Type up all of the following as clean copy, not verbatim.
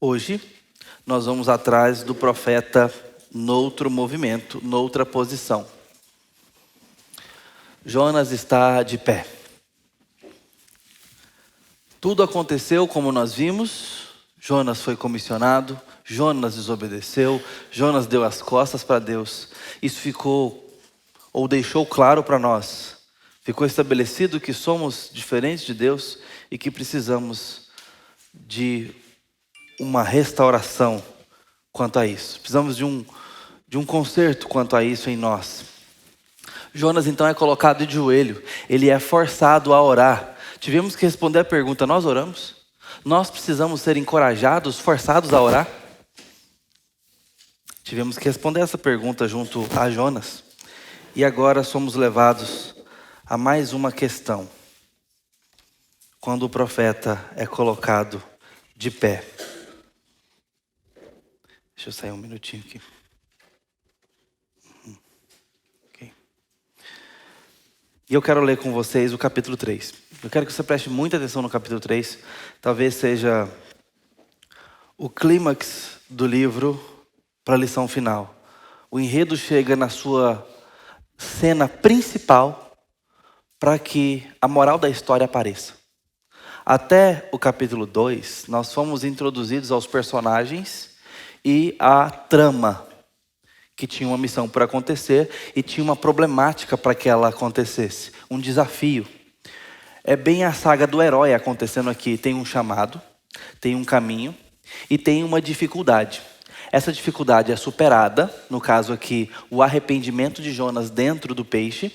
Hoje, nós vamos atrás do profeta noutro movimento, noutra posição. Jonas está de pé. Tudo aconteceu como nós vimos. Jonas foi comissionado, Jonas desobedeceu, Jonas deu as costas para Deus. Isso deixou claro para nós. Ficou estabelecido que somos diferentes de Deus e que precisamos de uma restauração quanto a isso. Precisamos de um conserto quanto a isso em nós. Jonas então é colocado de joelho, ele é forçado a orar. Tivemos que responder a pergunta: nós oramos? Nós precisamos ser encorajados, forçados a orar? Tivemos que responder essa pergunta junto a Jonas. E agora somos levados a mais uma questão. Quando o profeta é colocado de pé. Deixa eu sair um minutinho aqui. Okay. E eu quero ler com vocês o capítulo 3. Eu quero que você preste muita atenção no capítulo 3. Talvez seja o clímax do livro para a lição final. O enredo chega na sua cena principal para que a moral da história apareça. Até o capítulo 2, nós fomos introduzidos aos personagens e à trama, que tinha uma missão por acontecer e tinha uma problemática para que ela acontecesse, um desafio. É bem a saga do herói acontecendo aqui. Tem um chamado, tem um caminho e tem uma dificuldade. Essa dificuldade é superada, no caso aqui, o arrependimento de Jonas dentro do peixe,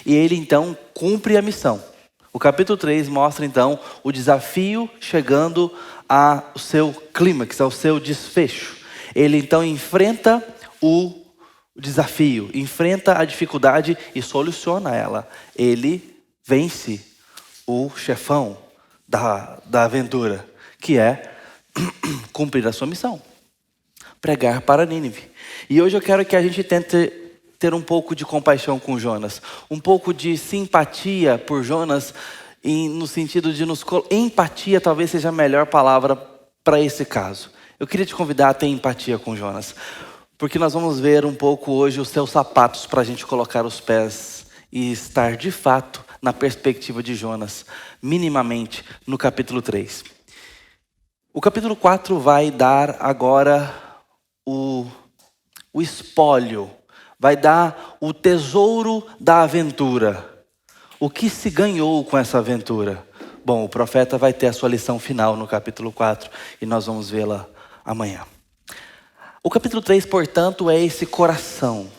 e ele então cumpre a missão. O capítulo 3 mostra então o desafio chegando ao seu clímax, ao seu desfecho. Ele então enfrenta o desafio, enfrenta a dificuldade e soluciona ela. Ele vence o chefão da aventura, que é cumprir a sua missão. Pregar para Nínive. E hoje eu quero que a gente tente ter um pouco de compaixão com Jonas, um pouco de simpatia por Jonas, no sentido de empatia talvez seja a melhor palavra para esse caso. Eu queria te convidar a ter empatia com Jonas, porque nós vamos ver um pouco hoje os seus sapatos para a gente colocar os pés e estar de fato na perspectiva de Jonas, minimamente no capítulo 3. O capítulo 4 vai dar agora o espólio, vai dar o tesouro da aventura. O que se ganhou com essa aventura? Bom, o profeta vai ter a sua lição final no capítulo 4 e nós vamos vê-la amanhã. O capítulo 3, portanto, é esse coração.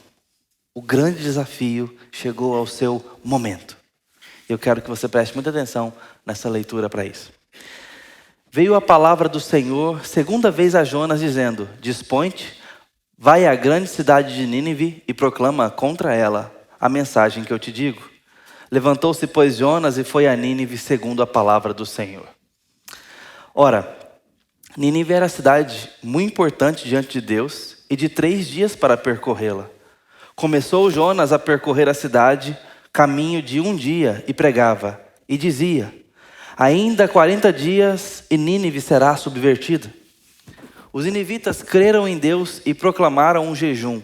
O grande desafio chegou ao seu momento. Eu quero que você preste muita atenção nessa leitura para isso. Veio a palavra do Senhor segunda vez a Jonas dizendo: dispõe-te, vai à grande cidade de Nínive e proclama contra ela a mensagem que eu te digo. Levantou-se, pois, Jonas e foi a Nínive segundo a palavra do Senhor. Ora, Nínive era cidade muito importante diante de Deus e de 3 dias para percorrê-la. Começou Jonas a percorrer a cidade, caminho de 1 dia, e pregava, e dizia: ainda 40 dias e Nínive será subvertida. Os ninivitas creram em Deus e proclamaram um jejum,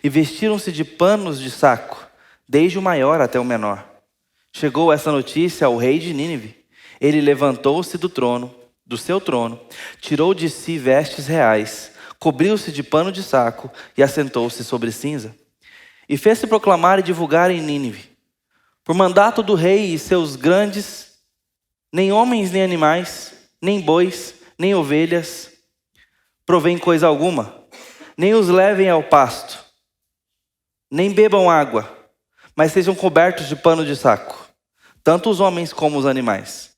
e vestiram-se de panos de saco, desde o maior até o menor. Chegou essa notícia ao rei de Nínive. Ele levantou-se do seu trono, tirou de si vestes reais, cobriu-se de pano de saco e assentou-se sobre cinza. E fez-se proclamar e divulgar em Nínive: por mandato do rei e seus grandes, nem homens nem animais, nem bois, nem ovelhas, provém coisa alguma, nem os levem ao pasto, nem bebam água, mas sejam cobertos de pano de saco, tanto os homens como os animais,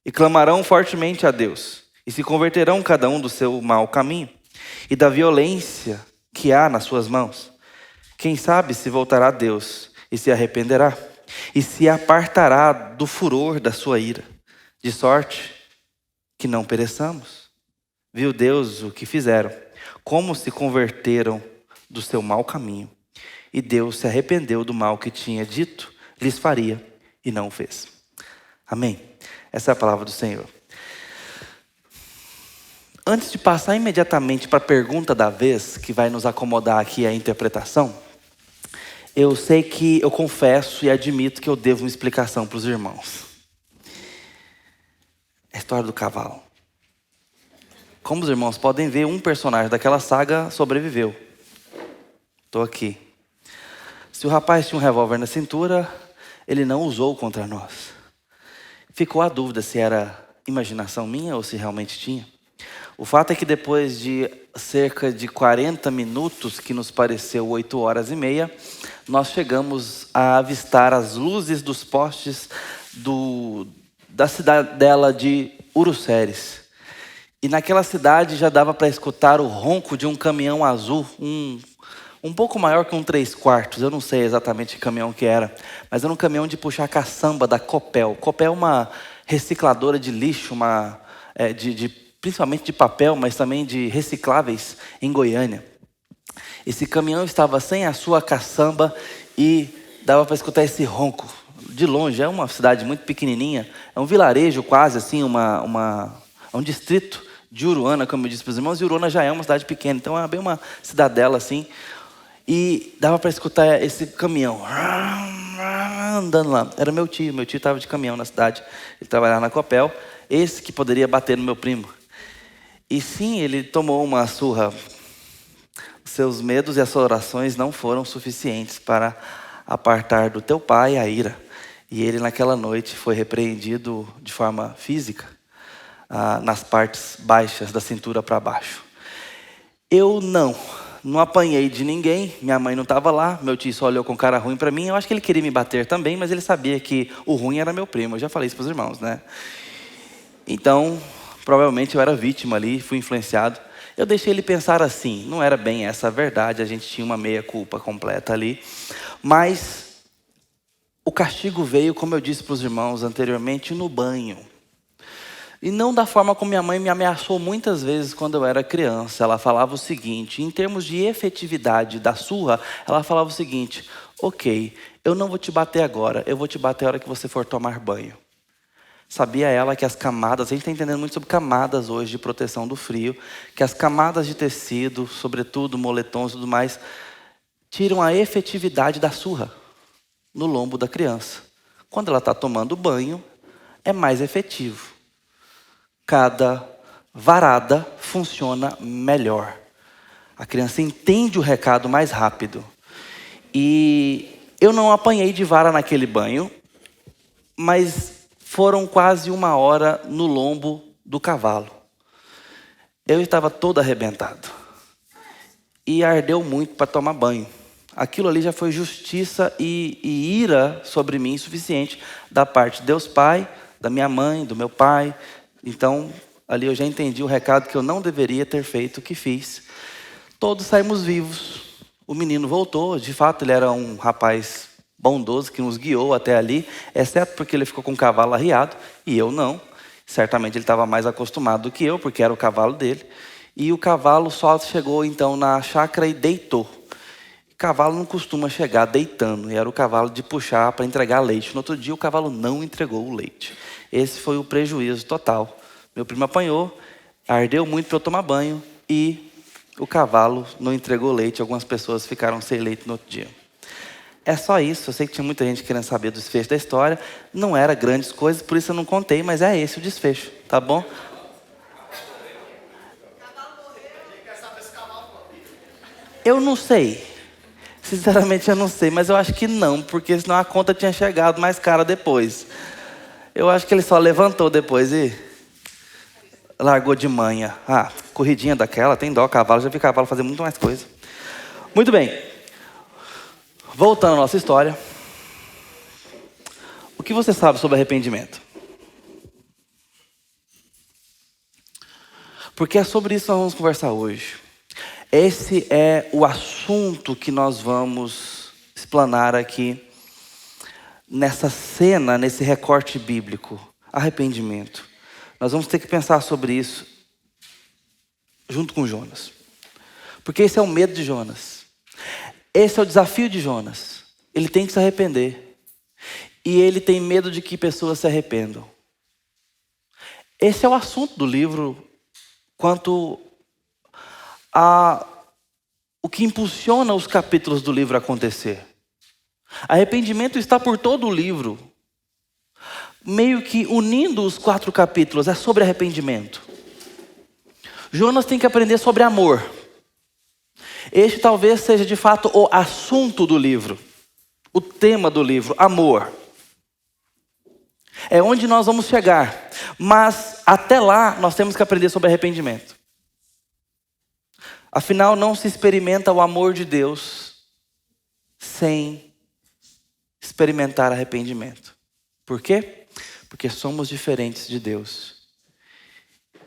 e clamarão fortemente a Deus, e se converterão cada um do seu mau caminho, e da violência que há nas suas mãos. Quem sabe se voltará a Deus, e se arrependerá, e se apartará do furor da sua ira, de sorte que não pereçamos. Viu Deus o que fizeram, como se converteram do seu mau caminho. E Deus se arrependeu do mal que tinha dito lhes faria e não o fez. Amém? Essa é a palavra do Senhor. Antes de passar imediatamente para a pergunta da vez, que vai nos acomodar aqui a interpretação, eu sei que eu confesso e admito que eu devo uma explicação para os irmãos. A história do cavalo. Como os irmãos podem ver, um personagem daquela saga sobreviveu. Estou aqui. Se o rapaz tinha um revólver na cintura, ele não usou contra nós. Ficou a dúvida se era imaginação minha ou se realmente tinha. O fato é que depois de cerca de 40 minutos, que nos pareceu 8h30, nós chegamos a avistar as luzes dos postes da cidadela de Uruçeres. E naquela cidade já dava para escutar o ronco de um caminhão azul, um pouco maior que um 3/4. Eu não sei exatamente que caminhão que era, mas era um caminhão de puxar caçamba da Copel. Copel é uma recicladora de lixo, principalmente de papel, mas também de recicláveis em Goiânia. Esse caminhão estava sem a sua caçamba e dava para escutar esse ronco. De longe, é uma cidade muito pequenininha, é um vilarejo quase assim, é um distrito de Uruana, como eu disse para os irmãos, e Uruana já é uma cidade pequena, então é bem uma cidadela assim. E dava para escutar esse caminhão andando lá. Era meu tio estava de caminhão na cidade, ele trabalhava na Copel, esse que poderia bater no meu primo. E sim, ele tomou uma surra. Os seus medos e as suas orações não foram suficientes para apartar do teu pai a ira. E ele naquela noite foi repreendido de forma física, nas partes baixas da cintura para baixo. Eu não apanhei de ninguém, minha mãe não estava lá, meu tio só olhou com cara ruim para mim. Eu acho que ele queria me bater também, mas ele sabia que o ruim era meu primo. Eu já falei isso para os irmãos, né? Então, provavelmente eu era vítima ali, fui influenciado. Eu deixei ele pensar assim, não era bem essa a verdade, a gente tinha uma meia-culpa completa ali. Mas o castigo veio, como eu disse para os irmãos anteriormente, no banho. E não da forma como minha mãe me ameaçou muitas vezes quando eu era criança. Ela falava o seguinte, em termos de efetividade da surra, ela falava o seguinte: ok, eu não vou te bater agora, eu vou te bater a hora que você for tomar banho. Sabia ela que as camadas, a gente está entendendo muito sobre camadas hoje de proteção do frio, que as camadas de tecido, sobretudo moletons e tudo mais, tiram a efetividade da surra no lombo da criança. Quando ela está tomando banho, é mais efetivo. Cada varada funciona melhor. A criança entende o recado mais rápido. E eu não apanhei de vara naquele banho, mas foram quase 1 hora no lombo do cavalo. Eu estava todo arrebentado. E ardeu muito para tomar banho. Aquilo ali já foi justiça e ira sobre mim suficiente da parte de Deus Pai, da minha mãe, do meu pai. Então, ali eu já entendi o recado que eu não deveria ter feito, o que fiz. Todos saímos vivos. O menino voltou, de fato ele era um rapaz bondoso que nos guiou até ali, exceto porque ele ficou com o cavalo arriado, e eu não. Certamente ele estava mais acostumado do que eu, porque era o cavalo dele. E o cavalo só chegou então na chácara e deitou. O cavalo não costuma chegar deitando, e era o cavalo de puxar para entregar leite. No outro dia o cavalo não entregou o leite. Esse foi o prejuízo total. Meu primo apanhou, ardeu muito para eu tomar banho, e o cavalo não entregou leite. Algumas pessoas ficaram sem leite no outro dia. É só isso. Eu sei que tinha muita gente querendo saber do desfecho da história. Não era grandes coisas, por isso eu não contei, mas é esse o desfecho, tá bom? Eu não sei. Sinceramente eu não sei, mas eu acho que não, porque senão a conta tinha chegado mais cara depois. Eu acho que ele só levantou depois e largou de manhã. Corridinha daquela, tem dó, cavalo, já vi cavalo fazer muito mais coisa. Muito bem. Voltando à nossa história. O que você sabe sobre arrependimento? Porque é sobre isso que nós vamos conversar hoje. Esse é o assunto que nós vamos explanar aqui nessa cena, nesse recorte bíblico. Arrependimento. Nós vamos ter que pensar sobre isso junto com Jonas. Porque esse é o medo de Jonas. Esse é o desafio de Jonas. Ele tem que se arrepender. E ele tem medo de que pessoas se arrependam. Esse é o assunto do livro quanto a o que impulsiona os capítulos do livro a acontecer. Arrependimento está por todo o livro, meio que unindo os 4 capítulos, é sobre arrependimento. Jonas tem que aprender sobre amor. Este talvez seja de fato o assunto do livro, o tema do livro, amor. É onde nós vamos chegar, mas até lá nós temos que aprender sobre arrependimento. Afinal, não se experimenta o amor de Deus sem experimentar arrependimento. Por quê? Porque somos diferentes de Deus.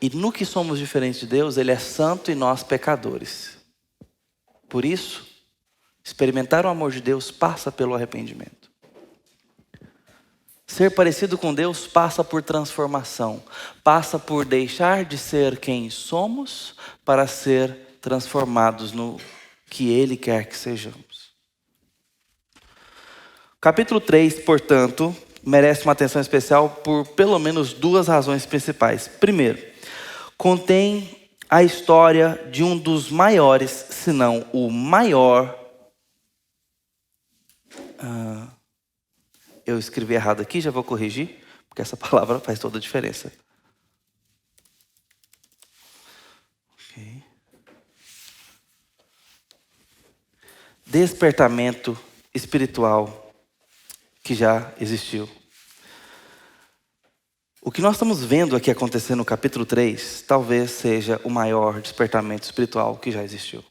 E no que somos diferentes de Deus, Ele é santo e nós pecadores. Por isso, experimentar o amor de Deus passa pelo arrependimento. Ser parecido com Deus passa por transformação. Passa por deixar de ser quem somos para ser transformados no que Ele quer que sejamos. Capítulo 3, portanto, merece uma atenção especial por pelo menos 2 razões principais. Primeiro, contém a história de um dos maiores, se não o maior. Eu escrevi errado aqui, já vou corrigir, porque essa palavra faz toda a diferença. Okay. Despertamento espiritual que já existiu. O que nós estamos vendo aqui acontecer no capítulo 3, talvez seja o maior despertamento espiritual que já existiu.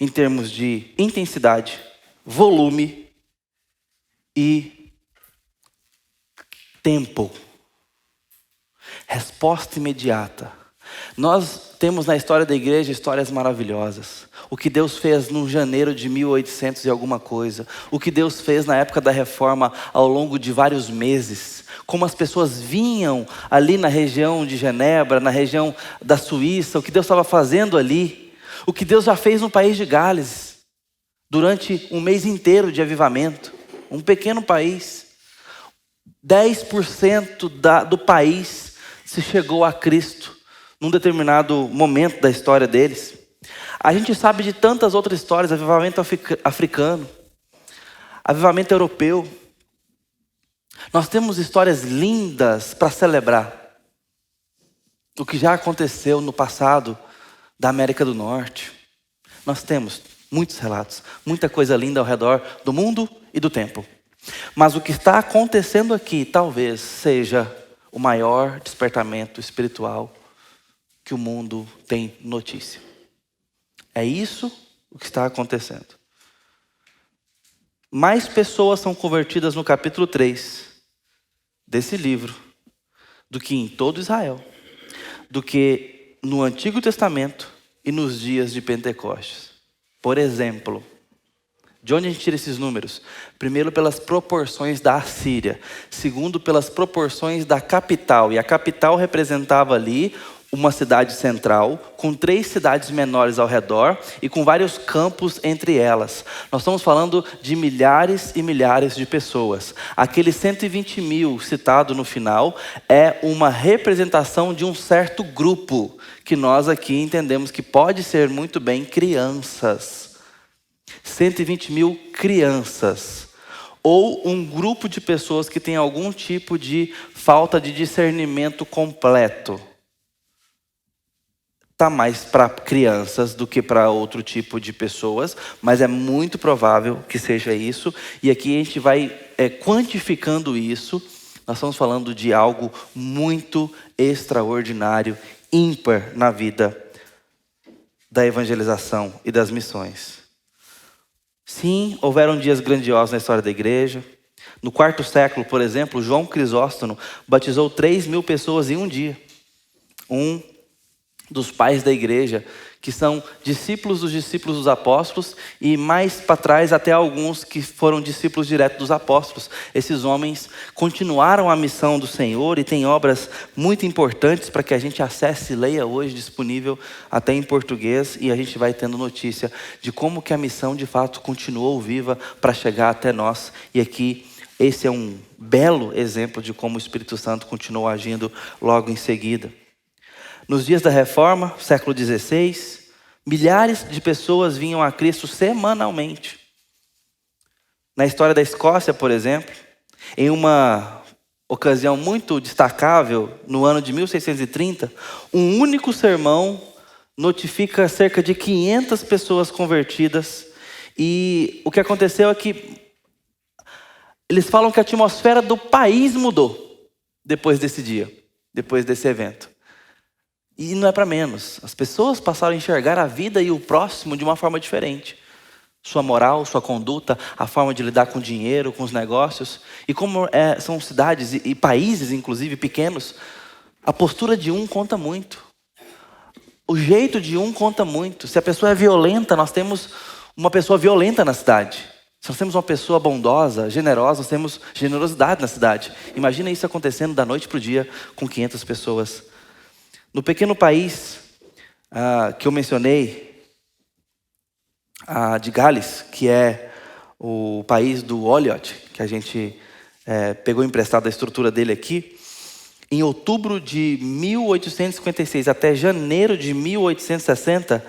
Em termos de intensidade, volume e tempo. Resposta imediata. Nós temos na história da igreja histórias maravilhosas. O que Deus fez no janeiro de 1800 e alguma coisa. O que Deus fez na época da reforma ao longo de vários meses. Como as pessoas vinham ali na região de Genebra, na região da Suíça. O que Deus estava fazendo ali. O que Deus já fez no país de Gales. Durante um mês inteiro de avivamento. Um pequeno país. 10% do país se chegou a Cristo num determinado momento da história deles. A gente sabe de tantas outras histórias, avivamento africano, avivamento europeu. Nós temos histórias lindas para celebrar o que já aconteceu no passado da América do Norte. Nós temos muitos relatos, muita coisa linda ao redor do mundo e do tempo. Mas o que está acontecendo aqui talvez seja o maior despertamento espiritual que o mundo tem notícia. É isso o que está acontecendo. Mais pessoas são convertidas no capítulo 3 desse livro do que em todo Israel, do que no Antigo Testamento e nos dias de Pentecostes. Por exemplo, de onde a gente tira esses números? Primeiro, pelas proporções da Assíria. Segundo, pelas proporções da capital. E a capital representava ali uma cidade central, com 3 cidades menores ao redor e com vários campos entre elas. Nós estamos falando de milhares e milhares de pessoas. Aquele 120 mil citado no final é uma representação de um certo grupo, que nós aqui entendemos que pode ser muito bem crianças. 120 mil crianças. Ou um grupo de pessoas que tem algum tipo de falta de discernimento completo. Está mais para crianças do que para outro tipo de pessoas, mas é muito provável que seja isso. E aqui a gente vai quantificando isso. Nós estamos falando de algo muito extraordinário, ímpar na vida da evangelização e das missões. Sim, houveram dias grandiosos na história da igreja. No 4º século, por exemplo, João Crisóstomo batizou 3.000 pessoas em um dia. Um dos pais da igreja, que são discípulos dos apóstolos, e mais para trás até alguns que foram discípulos diretos dos apóstolos. Esses homens continuaram a missão do Senhor e tem obras muito importantes para que a gente acesse e leia hoje, disponível até em português, e a gente vai tendo notícia de como que a missão de fato continuou viva para chegar até nós. E aqui esse é um belo exemplo de como o Espírito Santo continuou agindo logo em seguida. Nos dias da Reforma, século XVI, milhares de pessoas vinham a Cristo semanalmente. Na história da Escócia, por exemplo, em uma ocasião muito destacável, no ano de 1630, um único sermão notifica cerca de 500 pessoas convertidas. E o que aconteceu é que eles falam que a atmosfera do país mudou depois desse dia, depois desse evento. E não é para menos. As pessoas passaram a enxergar a vida e o próximo de uma forma diferente. Sua moral, sua conduta, a forma de lidar com o dinheiro, com os negócios. E como são cidades e países, inclusive, pequenos, a postura de um conta muito. O jeito de um conta muito. Se a pessoa é violenta, nós temos uma pessoa violenta na cidade. Se nós temos uma pessoa bondosa, generosa, nós temos generosidade na cidade. Imagina isso acontecendo da noite para o dia com 500 pessoas. No pequeno país que eu mencionei, de Gales, que é o país do Oliot, que a gente pegou emprestado a estrutura dele aqui, em outubro de 1856 até janeiro de 1860,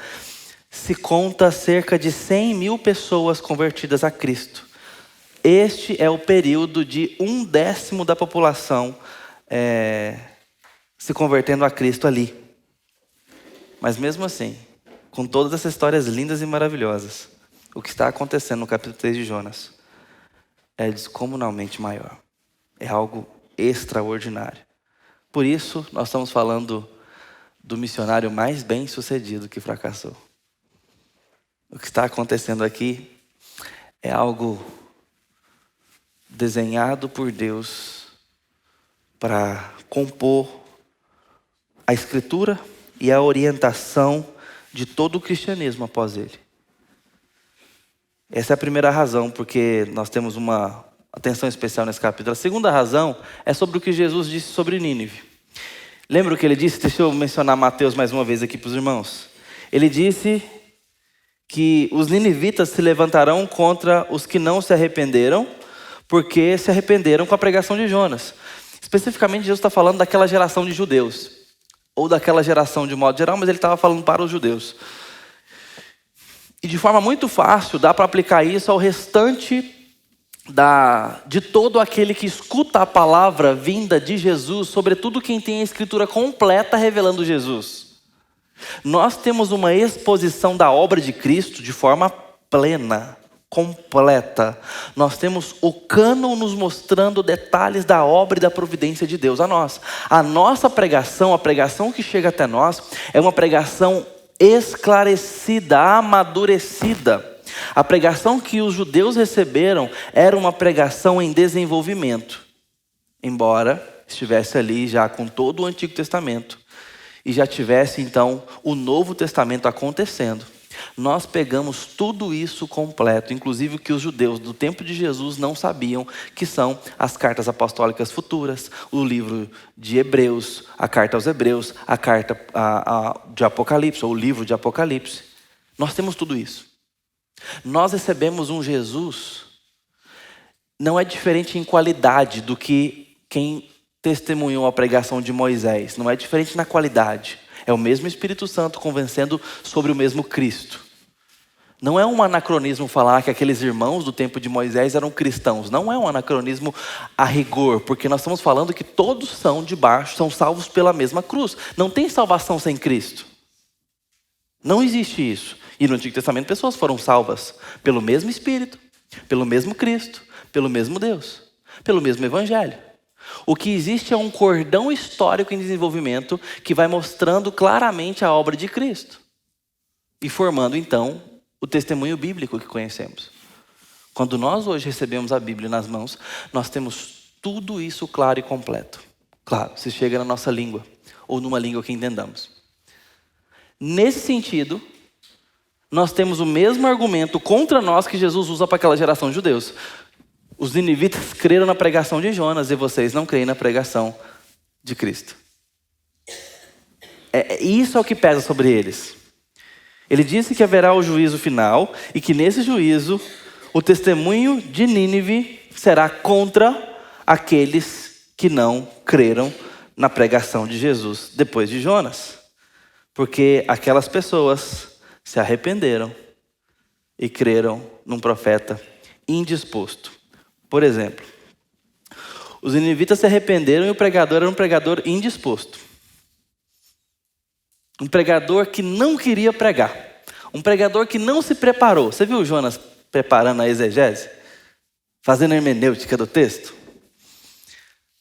se conta cerca de 100 mil pessoas convertidas a Cristo. Este é o período de 1/10 da população se convertendo a Cristo ali. Mas mesmo assim, com todas essas histórias lindas e maravilhosas, o que está acontecendo no capítulo 3 de Jonas é descomunalmente maior. É algo extraordinário. Por isso, nós estamos falando do missionário mais bem-sucedido que fracassou. O que está acontecendo aqui é algo desenhado por Deus para compor a escritura e a orientação de todo o cristianismo após ele. Essa é a primeira razão, porque nós temos uma atenção especial nesse capítulo. A segunda razão é sobre o que Jesus disse sobre Nínive. Lembra o que ele disse? Deixa eu mencionar Mateus mais uma vez aqui para os irmãos. Ele disse que os ninivitas se levantarão contra os que não se arrependeram, porque se arrependeram com a pregação de Jonas. Especificamente, Jesus está falando daquela geração de judeus, ou daquela geração de modo geral, mas ele estava falando para os judeus. E de forma muito fácil, dá para aplicar isso ao restante de todo aquele que escuta a palavra vinda de Jesus, sobretudo quem tem a escritura completa revelando Jesus. Nós temos uma exposição da obra de Cristo de forma plena, completa. Nós temos o cânon nos mostrando detalhes da obra e da providência de Deus a nós. A nossa pregação, a pregação que chega até nós, é uma pregação esclarecida, amadurecida. A pregação que os judeus receberam era uma pregação em desenvolvimento, embora estivesse ali já com todo o Antigo Testamento e já tivesse então o Novo Testamento acontecendo. Nós pegamos tudo isso completo, inclusive o que os judeus do tempo de Jesus não sabiam, que são as cartas apostólicas futuras, o livro de Hebreus, a carta aos Hebreus, a carta de Apocalipse, ou o livro de Apocalipse. Nós temos tudo isso. Nós recebemos um Jesus, não é diferente em qualidade do que quem testemunhou a pregação de Moisés, não é diferente na qualidade. É o mesmo Espírito Santo convencendo sobre o mesmo Cristo. Não é um anacronismo falar que aqueles irmãos do tempo de Moisés eram cristãos. Não é um anacronismo a rigor, porque nós estamos falando que todos são salvos pela mesma cruz. Não tem salvação sem Cristo. Não existe isso. E no Antigo Testamento pessoas foram salvas pelo mesmo Espírito, pelo mesmo Cristo, pelo mesmo Deus, pelo mesmo Evangelho. O que existe é um cordão histórico em desenvolvimento que vai mostrando claramente a obra de Cristo e formando então o testemunho bíblico que conhecemos. Quando nós hoje recebemos a Bíblia nas mãos, nós temos tudo isso claro e completo. Claro, se chega na nossa língua ou numa língua que entendamos. Nesse sentido, nós temos o mesmo argumento contra nós que Jesus usa para aquela geração de judeus. Os ninivitas creram na pregação de Jonas e vocês não creem na pregação de Cristo. Isso é o que pesa sobre eles. Ele disse que haverá o juízo final e que nesse juízo o testemunho de Nínive será contra aqueles que não creram na pregação de Jesus depois de Jonas. Porque aquelas pessoas se arrependeram e creram num profeta indisposto. Por exemplo, os ninivitas se arrependeram e o pregador era um pregador indisposto. Um pregador que não queria pregar. Um pregador que não se preparou. Você viu o Jonas preparando a exegese? Fazendo a hermenêutica do texto?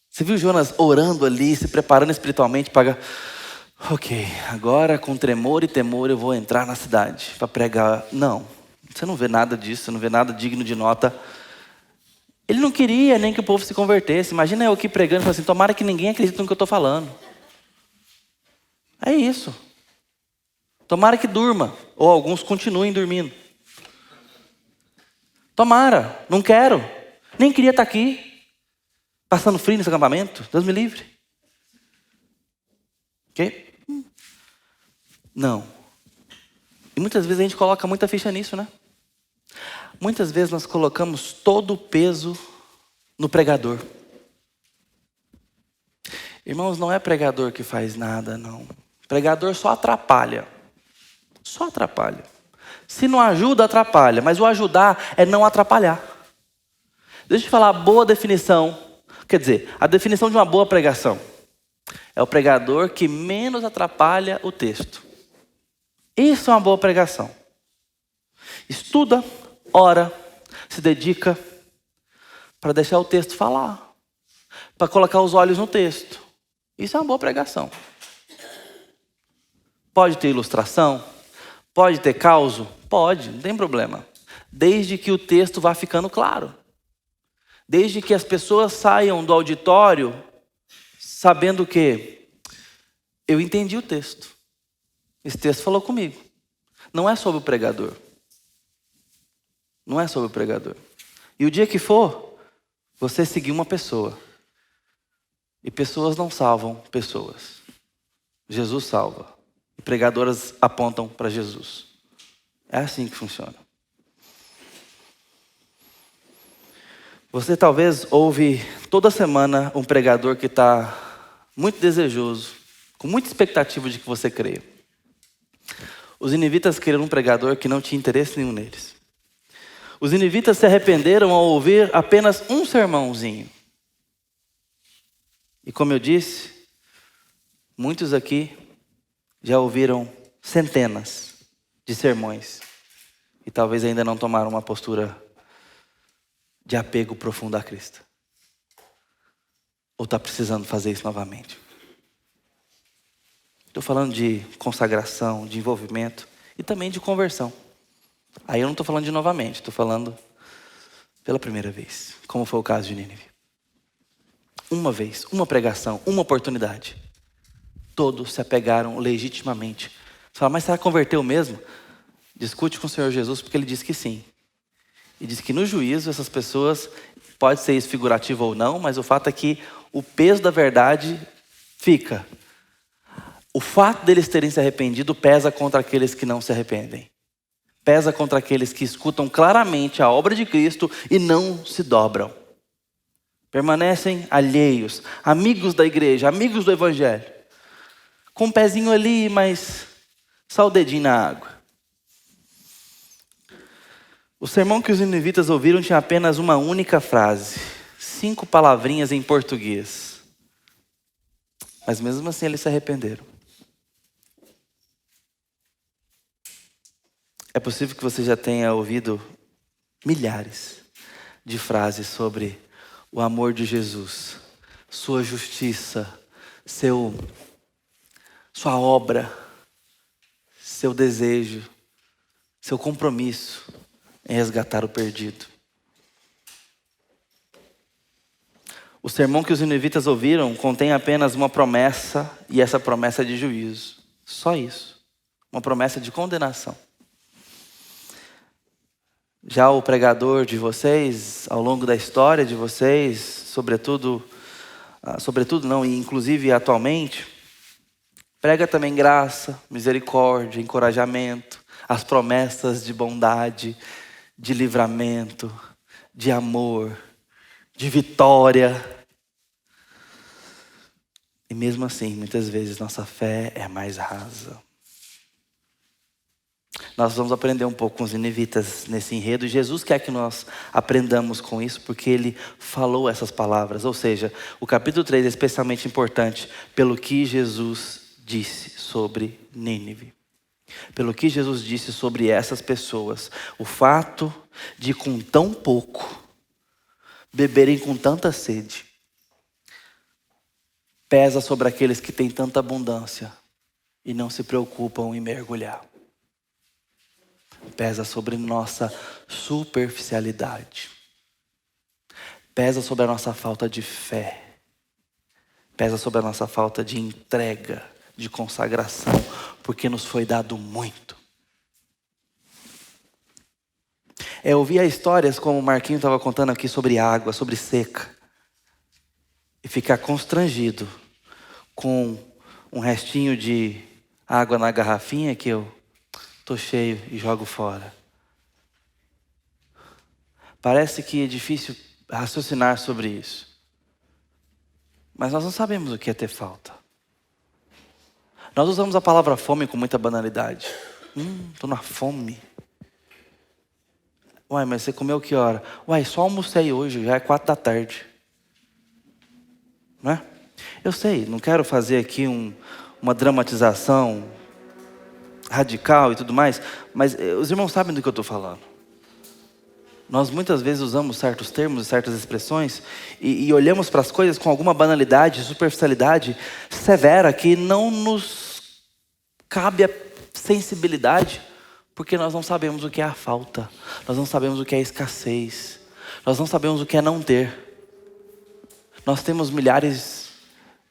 Você viu o Jonas orando ali, se preparando espiritualmente para... Ok, agora com tremor e temor eu vou entrar na cidade para pregar. Não, você não vê nada disso, você não vê nada digno de nota. Ele não queria nem que o povo se convertesse. Imagina eu aqui pregando e falando assim, tomara que ninguém acredite no que eu estou falando. É isso. Tomara que durma, ou alguns continuem dormindo. Tomara, não quero. Nem queria estar aqui, passando frio nesse acampamento. Deus me livre. Ok? Não. E muitas vezes a gente coloca muita ficha nisso, né? Muitas vezes nós colocamos todo o peso no pregador. Irmãos, não é pregador que faz nada, não. Pregador só atrapalha. Só atrapalha. Se não ajuda, atrapalha. Mas o ajudar é não atrapalhar. Deixa eu te falar a boa definição. Quer dizer, a definição de uma boa pregação. É o pregador que menos atrapalha o texto. Isso é uma boa pregação. Estuda, ora, se dedica para deixar o texto falar. Para colocar os olhos no texto. Isso é uma boa pregação. Pode ter ilustração? Pode ter causo? Pode, não tem problema. Desde que o texto vá ficando claro. Desde que as pessoas saiam do auditório sabendo que eu entendi o texto. Esse texto falou comigo. Não é sobre o pregador. Não é sobre o pregador. E o dia que for, você seguir uma pessoa. E pessoas não salvam pessoas. Jesus salva. E pregadoras apontam para Jesus. É assim que funciona. Você talvez ouve toda semana um pregador que está muito desejoso, com muita expectativa de que você creia. Os ninivitas queriam um pregador que não tinha interesse nenhum neles. Os ninivitas se arrependeram ao ouvir apenas um sermãozinho. E como eu disse, muitos aqui já ouviram centenas de sermões e talvez ainda não tomaram uma postura de apego profundo a Cristo. Ou está precisando fazer isso novamente. Estou falando de consagração, de envolvimento e também de conversão. Aí eu não estou falando de novamente, estou falando pela primeira vez, como foi o caso de Nínive. Uma vez, uma pregação, uma oportunidade. Todos se apegaram legitimamente. Você fala, mas será que converteu mesmo? Discute com o Senhor Jesus, porque ele disse que sim. E diz que no juízo essas pessoas, pode ser isso figurativo ou não, mas o fato é que o peso da verdade fica. O fato deles terem se arrependido pesa contra aqueles que não se arrependem. Pesa contra aqueles que escutam claramente a obra de Cristo e não se dobram. Permanecem alheios, amigos da igreja, amigos do evangelho. Com um pezinho ali, mas só o dedinho na água. O sermão que os ninivitas ouviram tinha apenas uma única frase. 5 palavrinhas em português. Mas mesmo assim eles se arrependeram. É possível que você já tenha ouvido milhares de frases sobre o amor de Jesus, sua justiça, sua obra, seu desejo, seu compromisso em resgatar o perdido. O sermão que os ninivitas ouviram contém apenas uma promessa, e essa promessa é de juízo. Só isso. Uma promessa de condenação. Já o pregador de vocês, ao longo da história de vocês, sobretudo não, e inclusive atualmente, prega também graça, misericórdia, encorajamento, as promessas de bondade, de livramento, de amor, de vitória. E mesmo assim, muitas vezes nossa fé é mais rasa. Nós vamos aprender um pouco com os ninivitas nesse enredo. E Jesus quer que nós aprendamos com isso, porque ele falou essas palavras. Ou seja, o capítulo 3 é especialmente importante pelo que Jesus disse sobre Nínive. Pelo que Jesus disse sobre essas pessoas. O fato de com tão pouco beberem com tanta sede pesa sobre aqueles que têm tanta abundância e não se preocupam em mergulhar. Pesa sobre nossa superficialidade. Pesa sobre a nossa falta de fé. Pesa sobre a nossa falta de entrega, de consagração, porque nos foi dado muito. Eu ouvia histórias como o Marquinho estava contando aqui sobre água, sobre seca. E ficar constrangido com um restinho de água na garrafinha que eu estou cheio e jogo fora. Parece que é difícil raciocinar sobre isso. Mas nós não sabemos o que é ter falta. Nós usamos a palavra fome com muita banalidade. Estou na fome. Uai, mas você comeu que hora? Uai, só almocei hoje, já é 4 da tarde. Não é? Eu sei, não quero fazer aqui uma dramatização radical e tudo mais, mas os irmãos sabem do que eu estou falando. Nós muitas vezes usamos certos termos e certas expressões e olhamos para as coisas com alguma banalidade, superficialidade severa que não nos cabe a sensibilidade, porque nós não sabemos o que é a falta, nós não sabemos o que é a escassez, nós não sabemos o que é não ter. Nós temos milhares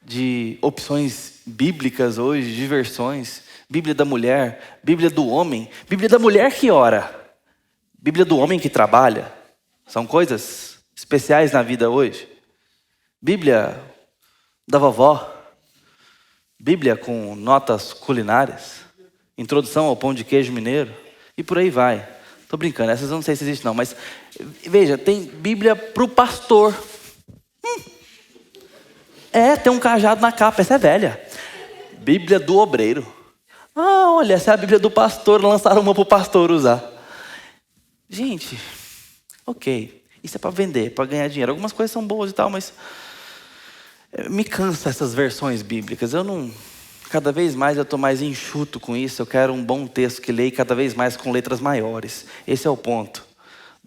de opções bíblicas hoje, de versões. Bíblia da mulher, Bíblia do homem, Bíblia da mulher que ora, Bíblia do homem que trabalha. São coisas especiais na vida hoje. Bíblia da vovó, Bíblia com notas culinárias, introdução ao pão de queijo mineiro e por aí vai. Estou brincando, essas eu não sei se existe não, mas veja, tem Bíblia para o pastor. Tem um cajado na capa, essa é velha. Bíblia do obreiro. Olha, essa é a Bíblia do pastor, lançaram uma para o pastor usar. Gente, ok, isso é para vender, para ganhar dinheiro. Algumas coisas são boas e tal, mas me cansa essas versões bíblicas. Cada vez mais eu estou mais enxuto com isso. Eu quero um bom texto que leia cada vez mais com letras maiores. Esse é o ponto.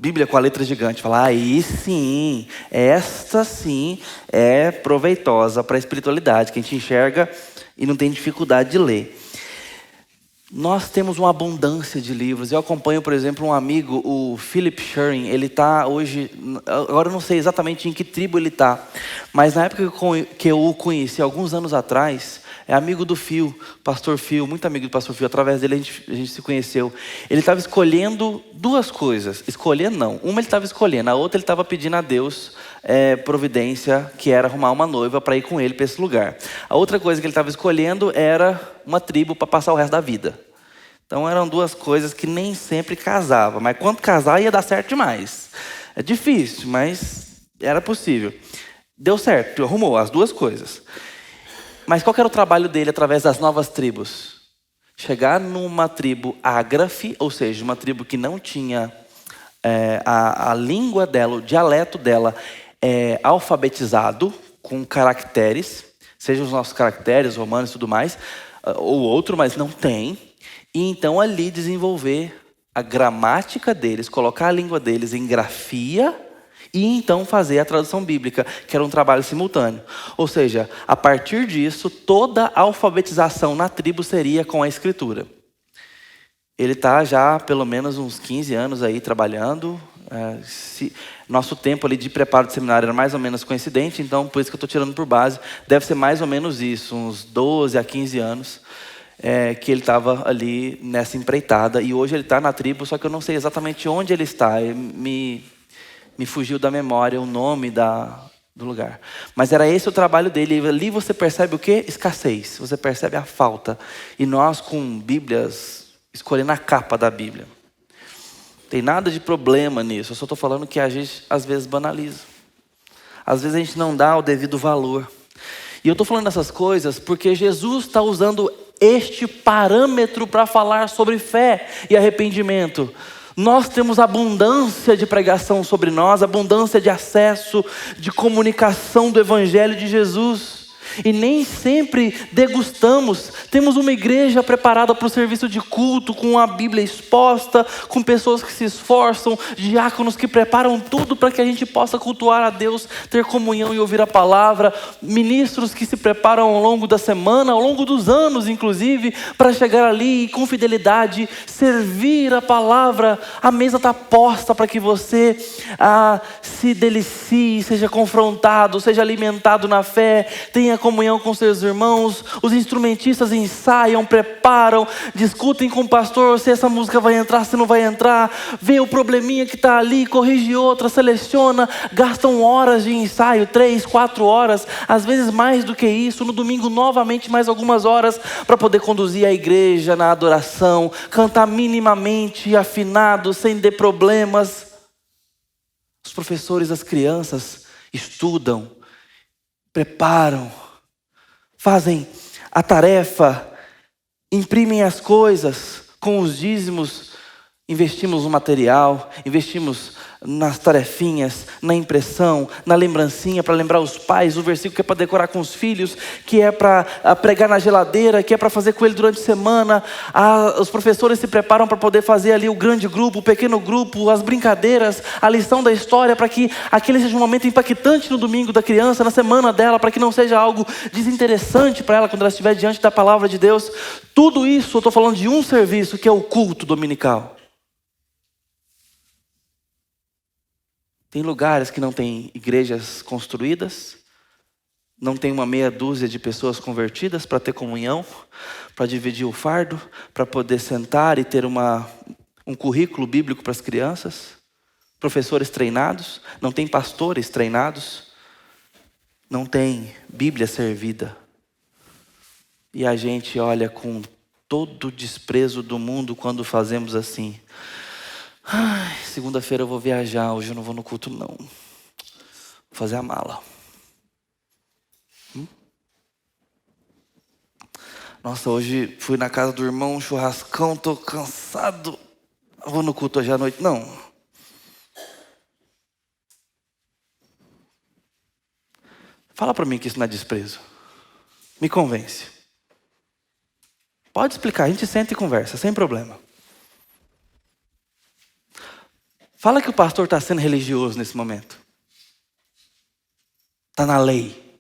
Bíblia com a letra gigante, fala, aí sim, esta sim é proveitosa para a espiritualidade, que a gente enxerga e não tem dificuldade de ler. Nós temos uma abundância de livros. Eu acompanho, por exemplo, um amigo, o Philip Shurin. Ele está hoje, agora eu não sei exatamente em que tribo ele está, mas na época que eu o conheci, alguns anos atrás, é amigo do Phil, pastor Phil, muito amigo do pastor Phil. Através dele a gente se conheceu. Ele estava escolhendo 2 coisas. Escolhendo não. Uma ele estava escolhendo, a outra ele estava pedindo a Deus providência, que era arrumar uma noiva para ir com ele para esse lugar. A outra coisa que ele estava escolhendo era uma tribo para passar o resto da vida. Então eram 2 coisas que nem sempre casavam. Mas quando casar ia dar certo demais. É difícil, mas era possível. Deu certo, arrumou as 2 coisas. Mas qual que era o trabalho dele através das novas tribos? Chegar numa tribo ágrafe, ou seja, uma tribo que não tinha a língua dela, o dialeto dela alfabetizado, com caracteres, sejam os nossos caracteres romanos e tudo mais, ou outro, mas não tem. E então ali desenvolver a gramática deles, colocar a língua deles em grafia e então fazer a tradução bíblica, que era um trabalho simultâneo. Ou seja, a partir disso, toda a alfabetização na tribo seria com a escritura. Ele está já há pelo menos uns 15 anos aí trabalhando. Nosso tempo ali de preparo de seminário era mais ou menos coincidente, então por isso que eu estou tirando por base. Deve ser mais ou menos isso, uns 12 a 15 anos. Que ele estava ali nessa empreitada. E hoje ele está na tribo, só que eu não sei exatamente onde ele está. Me fugiu da memória o nome do lugar. Mas era esse o trabalho dele. Ali você percebe o quê? Escassez. Você percebe a falta. E nós com Bíblias, escolhendo a capa da Bíblia. Não tem nada de problema nisso. Eu só estou falando que a gente às vezes banaliza. Às vezes a gente não dá o devido valor. E eu estou falando essas coisas porque Jesus está usando este parâmetro para falar sobre fé e arrependimento. Nós temos abundância de pregação sobre nós, abundância de acesso, de comunicação do Evangelho de Jesus. E nem sempre degustamos. Temos uma igreja preparada para o serviço de culto, com a Bíblia exposta, com pessoas que se esforçam, diáconos que preparam tudo para que a gente possa cultuar a Deus, ter comunhão e ouvir a palavra, ministros que se preparam ao longo da semana, ao longo dos anos inclusive, para chegar ali e com fidelidade servir a palavra. A mesa está posta para que você se delicie, seja confrontado, seja alimentado na fé, tenha comunhão com seus irmãos. Os instrumentistas ensaiam, preparam, discutem com o pastor se essa música vai entrar, se não vai entrar, vê o probleminha que está ali, corrige outra, seleciona, gastam horas de ensaio, 3, 4 horas, às vezes mais do que isso, no domingo novamente mais algumas horas, para poder conduzir a igreja na adoração, cantar minimamente afinado, sem ter problemas. Os professores das crianças estudam, preparam, fazem a tarefa, imprimem as coisas, com os dízimos, investimos no material, investimos nas tarefinhas, na impressão, na lembrancinha, para lembrar os pais, o versículo que é para decorar com os filhos, que é para pregar na geladeira, que é para fazer com ele durante a semana. Os professores se preparam para poder fazer ali o grande grupo, o pequeno grupo, as brincadeiras, a lição da história, para que aquele seja um momento impactante no domingo da criança, na semana dela, para que não seja algo desinteressante para ela quando ela estiver diante da palavra de Deus. Tudo isso eu estou falando de um serviço, que é o culto dominical. Tem lugares que não tem igrejas construídas, não tem uma meia dúzia de pessoas convertidas para ter comunhão, para dividir o fardo, para poder sentar e ter um currículo bíblico para as crianças, professores treinados, não tem pastores treinados, não tem Bíblia servida. E a gente olha com todo o desprezo do mundo quando fazemos assim. Segunda-feira eu vou viajar, hoje eu não vou no culto não. Vou fazer a mala. Nossa, hoje fui na casa do irmão, um churrascão, tô cansado. Eu vou no culto hoje à noite. Não. Fala para mim que isso não é desprezo. Me convence. Pode explicar, a gente senta e conversa, sem problema. Fala que o pastor está sendo religioso nesse momento. Está na lei.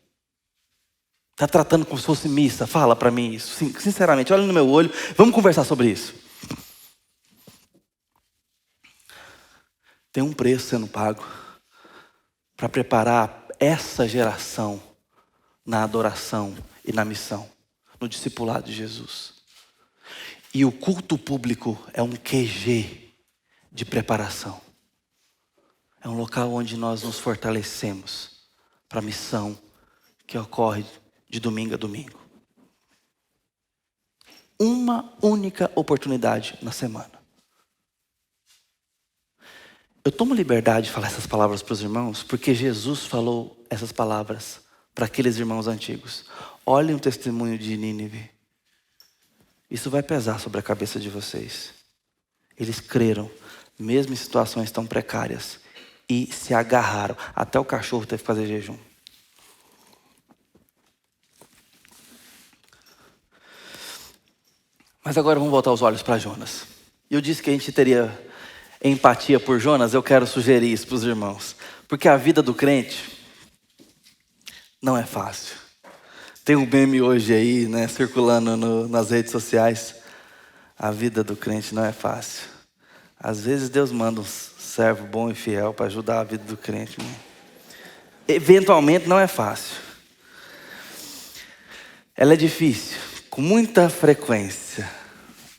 Está tratando como se fosse missa. Fala para mim isso. Sinceramente, olha no meu olho. Vamos conversar sobre isso. Tem um preço sendo pago para preparar essa geração na adoração e na missão, no discipulado de Jesus. E o culto público é um QG de preparação. É um local onde nós nos fortalecemos para a missão que ocorre de domingo a domingo. Uma única oportunidade na semana. Eu tomo liberdade de falar essas palavras para os irmãos, porque Jesus falou essas palavras para aqueles irmãos antigos. Olhem o testemunho de Nínive. Isso vai pesar sobre a cabeça de vocês. Eles creram, mesmo em situações tão precárias, e se agarraram. Até o cachorro teve que fazer jejum. Mas agora vamos voltar os olhos para Jonas. Eu disse que a gente teria empatia por Jonas. Eu quero sugerir isso para os irmãos. Porque a vida do crente não é fácil. Tem um meme hoje aí, né, circulando nas redes sociais. A vida do crente não é fácil. Às vezes Deus manda um servo bom e fiel para ajudar a vida do crente. Eventualmente não é fácil. Ela é difícil, com muita frequência.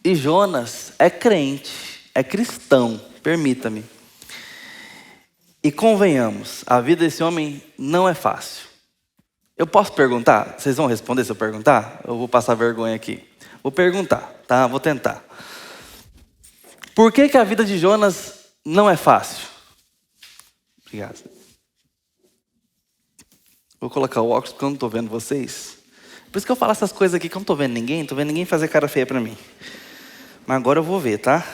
E Jonas é crente, é cristão, permita-me. E convenhamos, a vida desse homem não é fácil. Eu posso perguntar? Vocês vão responder se eu perguntar? Eu vou passar vergonha aqui. Vou perguntar, tá? Vou tentar. Por que a vida de Jonas não é fácil? Obrigado. Vou colocar o óculos porque eu não estou vendo vocês. Por isso que eu falo essas coisas aqui que eu não tô vendo ninguém fazer cara feia pra mim. Mas agora eu vou ver, tá?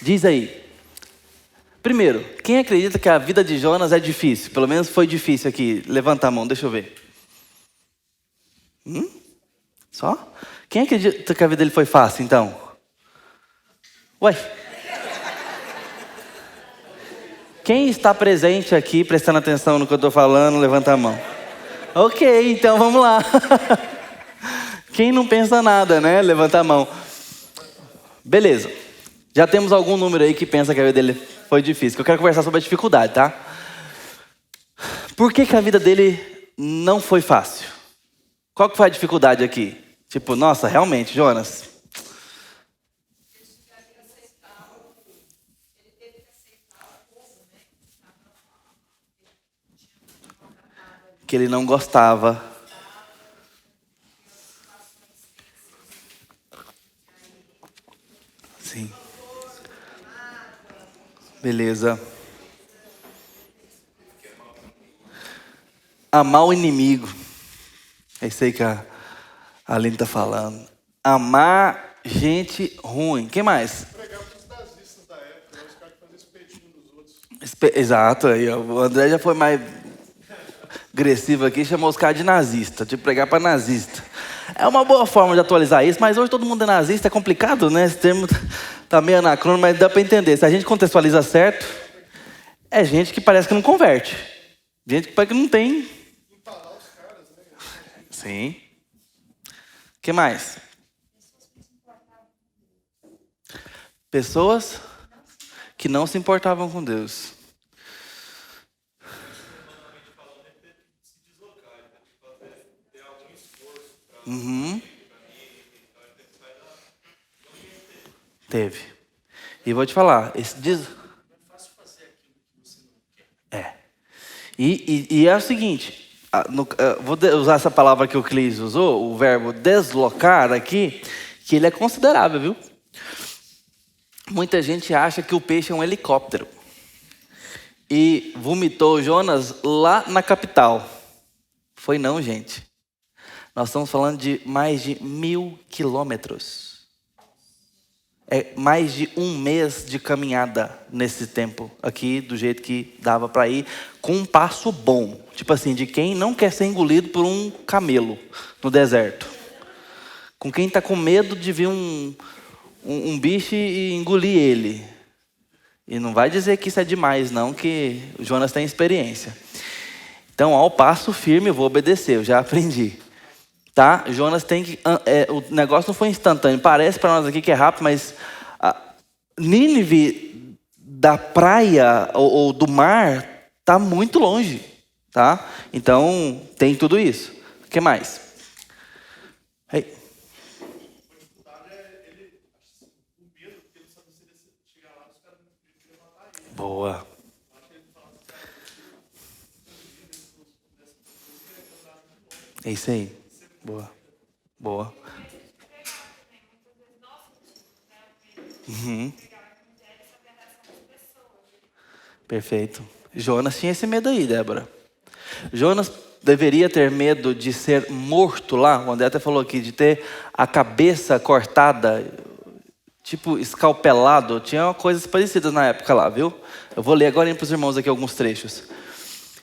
Diz aí. Primeiro, quem acredita que a vida de Jonas é difícil? Pelo menos foi difícil aqui. Levanta a mão, deixa eu ver. Só? Quem acredita que a vida dele foi fácil, então? Ué? Quem está presente aqui, prestando atenção no que eu estou falando, levanta a mão. Ok, então vamos lá. Quem não pensa nada, né? Levanta a mão. Beleza. Já temos algum número aí que pensa que a vida dele foi difícil. Eu quero conversar sobre a dificuldade, tá? Por que a vida dele não foi fácil? Qual que foi a dificuldade aqui? Tipo, nossa, realmente, Jonas. Que ele não gostava. Sim. Beleza. Amar o inimigo. É isso aí que a Aline tá falando. Amar gente ruim. Quem mais? Pregar para os nazistas da época, né? Os caras que faziam espetinho dos outros. Exato. Aí, ó. O André já foi mais agressivo aqui, chamou os caras de nazista, de pregar para nazista. É uma boa forma de atualizar isso, mas hoje todo mundo é nazista, é complicado, né? Esse termo tá meio anacrônico, mas dá para entender. Se a gente contextualiza certo, é gente que parece que não converte. Gente que parece que não tem. Empalar os caras, né? Sim. O que mais? Pessoas que não se importavam com Deus. Teve. E vou te falar, É. E é o seguinte, vou usar essa palavra que o Clis usou, o verbo deslocar aqui, que ele é considerável, viu? Muita gente acha que o peixe é um helicóptero. E vomitou Jonas lá na capital. Foi não, gente. Nós estamos falando de mais de 1.000 quilômetros. É mais de um mês de caminhada nesse tempo aqui, do jeito que dava para ir, com um passo bom. Tipo assim, de quem não quer ser engolido por um camelo no deserto. Com quem está com medo de vir um bicho e engolir ele. E não vai dizer que isso é demais, não, que o Jonas tem experiência. Então, ao passo firme, eu vou obedecer, eu já aprendi. Tá? Jonas tem que... o negócio não foi instantâneo. Parece para nós aqui que é rápido, mas Nínive da praia ou do mar está muito longe. Tá? Então, tem tudo isso. O que mais? Hey. Boa. É isso aí. Boa. Boa. Perfeito. Jonas tinha esse medo aí, Débora. Jonas deveria ter medo de ser morto lá. O André até falou aqui, de ter a cabeça cortada, tipo escalpelado. Tinha coisas parecidas na época lá, viu? Eu vou ler agora para os irmãos aqui alguns trechos.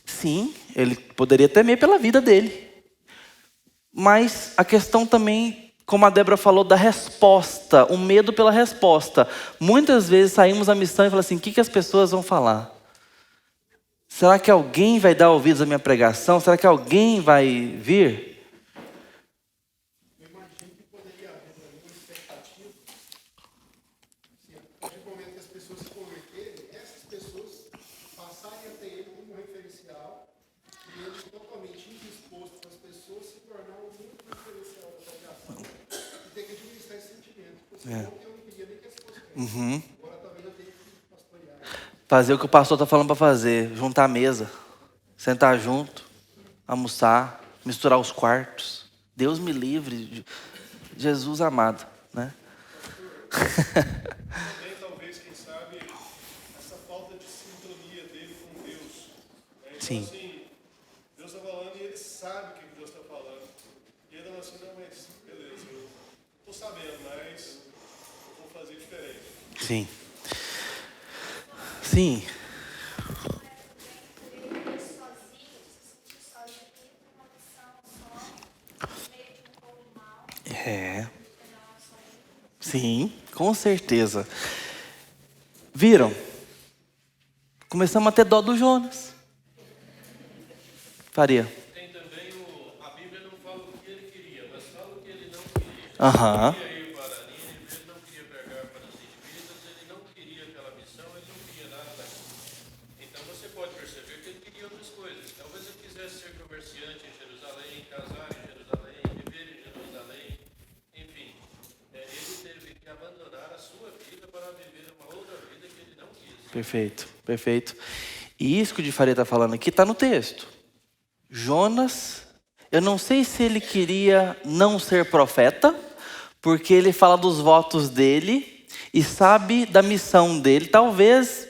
Sim, ele poderia temer pela vida dele. Mas a questão também, como a Débora falou, da resposta, o medo pela resposta. Muitas vezes saímos da missão e falamos assim, o que as pessoas vão falar? Será que alguém vai dar ouvidos à minha pregação? Será que alguém vai vir? Eu imagino que poderia haver uma expectativa. A partir do momento que as pessoas se converterem, essas pessoas passarem a ter ele como referencial e ele totalmente indisposto para as pessoas se tornar o único referencial da pregação e ter que administrar esse sentimento. Porque senão eu não queria nem que as fosse crente. Agora talvez eu tenha que pastorear. Fazer o que o pastor está falando para fazer. Juntar a mesa. Sentar junto. Almoçar. Misturar os quartos. Deus me livre. Jesus amado. Né? Também talvez, quem sabe, essa falta de sintonia dele com Deus. Ele Sim. Assim, Deus está falando e ele sabe o que Deus está falando. E ele fala assim, não, mas beleza, eu estou sabendo, mas eu vou fazer diferente. Sim. Sim. É. Sim, com certeza. Viram? Começamos a ter dó do Jonas. Faria. Tem também a Bíblia não fala o que ele queria, mas fala o que ele não queria. Aham. Ele queria ir para Nínive, ele não queria pregar para os ninivitas, ele não queria aquela missão, ele não queria nada daquilo. Então você pode perceber que ele queria outras coisas. Talvez ele quisesse ser comerciante em Jerusalém, casar em Jerusalém, viver em Jerusalém. Enfim, ele teve que abandonar a sua vida para viver uma outra vida que ele não quis. Perfeito, perfeito. E isso que o de Faria está falando aqui está no texto. Jonas, eu não sei se ele queria não ser profeta, porque ele fala dos votos dele e sabe da missão dele. Talvez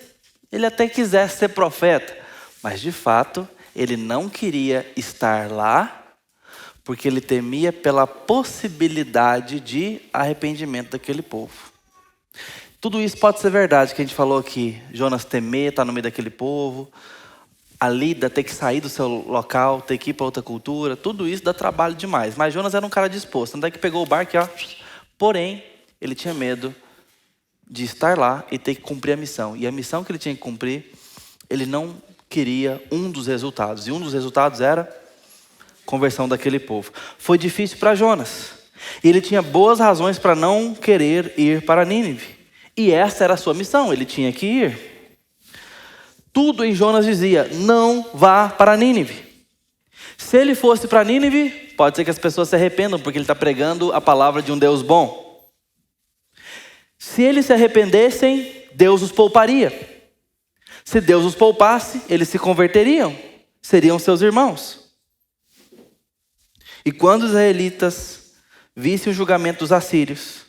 ele até quisesse ser profeta, mas de fato ele não queria estar lá, porque ele temia pela possibilidade de arrependimento daquele povo. Tudo isso pode ser verdade, que a gente falou aqui. Jonas temer, estar no meio daquele povo. A Lida ter que sair do seu local, ter que ir para outra cultura. Tudo isso dá trabalho demais. Mas Jonas era um cara disposto. Tanto é que pegou o barco e porém, ele tinha medo de estar lá e ter que cumprir a missão. E a missão que ele tinha que cumprir, ele não queria um dos resultados. E um dos resultados era a conversão daquele povo. Foi difícil para Jonas. E ele tinha boas razões para não querer ir para Nínive. E essa era a sua missão, ele tinha que ir. Tudo em Jonas dizia, não vá para Nínive. Se ele fosse para Nínive, pode ser que as pessoas se arrependam, porque ele está pregando a palavra de um Deus bom. Se eles se arrependessem, Deus os pouparia. Se Deus os poupasse, eles se converteriam, seriam seus irmãos. E quando os israelitas vissem o julgamento dos assírios,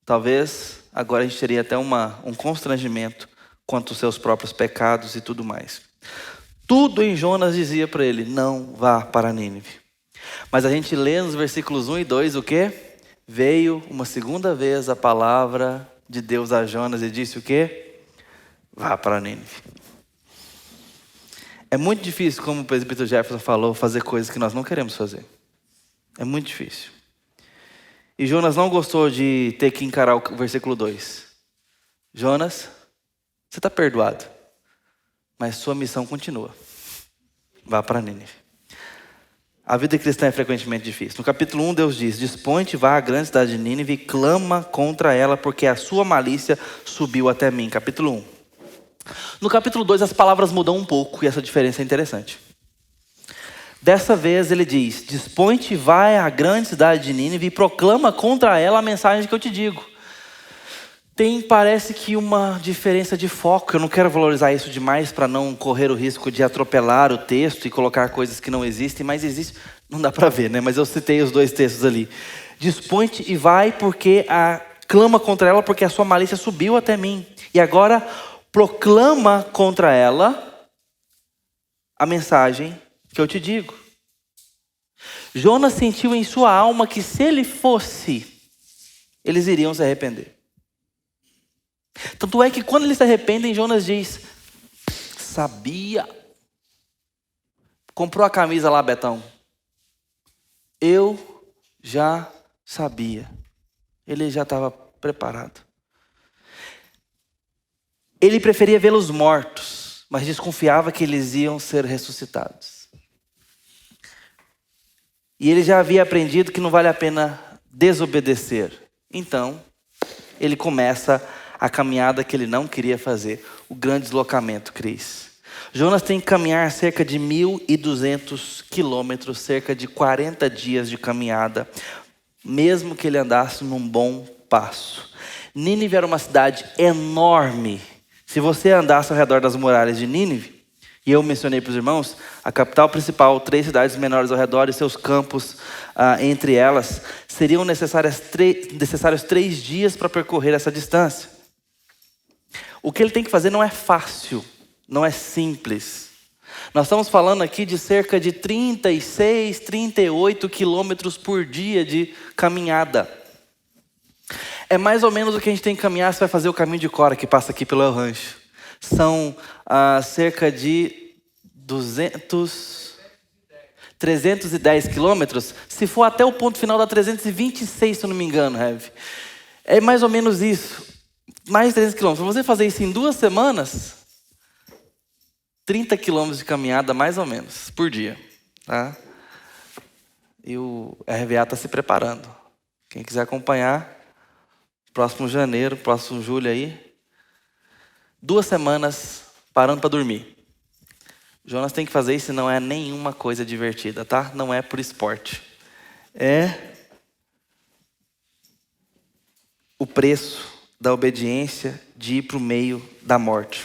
talvez agora a gente teria até um constrangimento quanto aos seus próprios pecados e tudo mais. Tudo em Jonas dizia para ele, não vá para Nínive. Mas a gente lê nos versículos 1 e 2 o quê? Veio uma segunda vez a palavra de Deus a Jonas e disse o quê? Vá para Nínive. É muito difícil, como o presbítero Jefferson falou, fazer coisas que nós não queremos fazer. É muito difícil. E Jonas não gostou de ter que encarar o versículo 2. Jonas, você está perdoado, mas sua missão continua. Vá para Nínive. A vida cristã é frequentemente difícil. No capítulo 1, Deus diz, dispõe-te, vá à grande cidade de Nínive e clama contra ela, porque a sua malícia subiu até mim. Capítulo 1. No capítulo 2, as palavras mudam um pouco e essa diferença é interessante. Dessa vez ele diz, dispõe-te, vai à grande cidade de Nínive e proclama contra ela a mensagem que eu te digo. Parece que uma diferença de foco. Eu não quero valorizar isso demais para não correr o risco de atropelar o texto e colocar coisas que não existem, mas existe, não dá para ver, né? Mas eu citei os dois textos ali. Dispõe-te e vai porque clama contra ela porque a sua malícia subiu até mim. E agora proclama contra ela a mensagem que eu te digo. Jonas sentiu em sua alma que se ele fosse, eles iriam se arrepender. Tanto é que quando eles se arrependem, Jonas diz, sabia. Comprou a camisa lá, Betão. Eu já sabia. Ele já estava preparado. Ele preferia vê-los mortos, mas desconfiava que eles iam ser ressuscitados. E ele já havia aprendido que não vale a pena desobedecer. Então, ele começa a caminhada que ele não queria fazer, o grande deslocamento, Cris. Jonas tem que caminhar cerca de 1.200 quilômetros, cerca de 40 dias de caminhada, mesmo que ele andasse num bom passo. Nínive era uma cidade enorme. Se você andasse ao redor das muralhas de Nínive, e eu mencionei para os irmãos, a capital principal, 3 cidades menores ao redor e seus campos entre elas, seriam necessários 3 dias para percorrer essa distância. O que ele tem que fazer não é fácil, não é simples. Nós estamos falando aqui de cerca de 36, 38 quilômetros por dia de caminhada. É mais ou menos o que a gente tem que caminhar se vai fazer o caminho de Cora, que passa aqui pelo El Rancho. São cerca de 310 quilômetros. Se for até o ponto final, dá 326, se eu não me engano, Heavy. É mais ou menos isso. Mais de 300 quilômetros. Para você fazer isso em 2 semanas, 30 quilômetros de caminhada, mais ou menos, por dia. Tá? E o RVA está se preparando. Quem quiser acompanhar, próximo janeiro, próximo julho aí, 2 semanas parando para dormir. Jonas tem que fazer isso, não é nenhuma coisa divertida, tá? Não é por esporte. É o preço da obediência de ir para o meio da morte.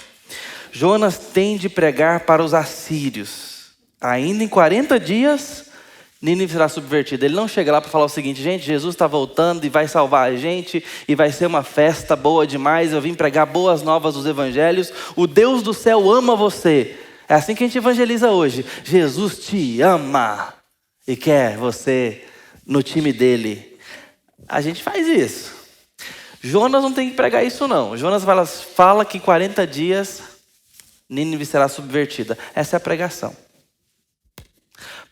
Jonas tem de pregar para os assírios. Ainda em 40 dias, Nínive será subvertida. Ele não chega lá para falar o seguinte: gente, Jesus está voltando e vai salvar a gente, e vai ser uma festa boa demais, eu vim pregar boas novas dos evangelhos, o Deus do céu ama você. É assim que a gente evangeliza hoje. Jesus te ama e quer você no time dele. A gente faz isso. Jonas não tem que pregar isso não. Jonas fala que em 40 dias Nínive será subvertida. Essa é a pregação.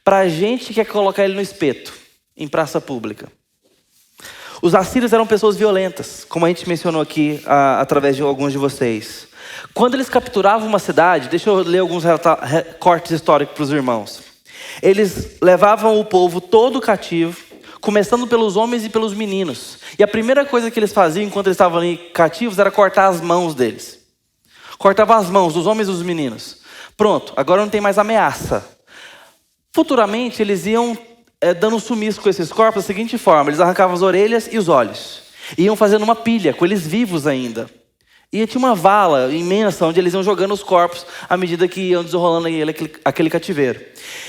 Para a gente que quer colocar ele no espeto, em praça pública. Os assírios eram pessoas violentas, como a gente mencionou aqui através de alguns de vocês. Quando eles capturavam uma cidade, deixa eu ler alguns cortes históricos para os irmãos. Eles levavam o povo todo cativo, começando pelos homens e pelos meninos. E a primeira coisa que eles faziam enquanto eles estavam ali cativos era cortar as mãos deles. Cortavam as mãos dos homens e dos meninos. Pronto, agora não tem mais ameaça. Futuramente eles iam dando sumiço com esses corpos da seguinte forma: eles arrancavam as orelhas e os olhos. Iam fazendo uma pilha com eles vivos ainda. E tinha uma vala imensa onde eles iam jogando os corpos à medida que iam desenrolando aquele cativeiro.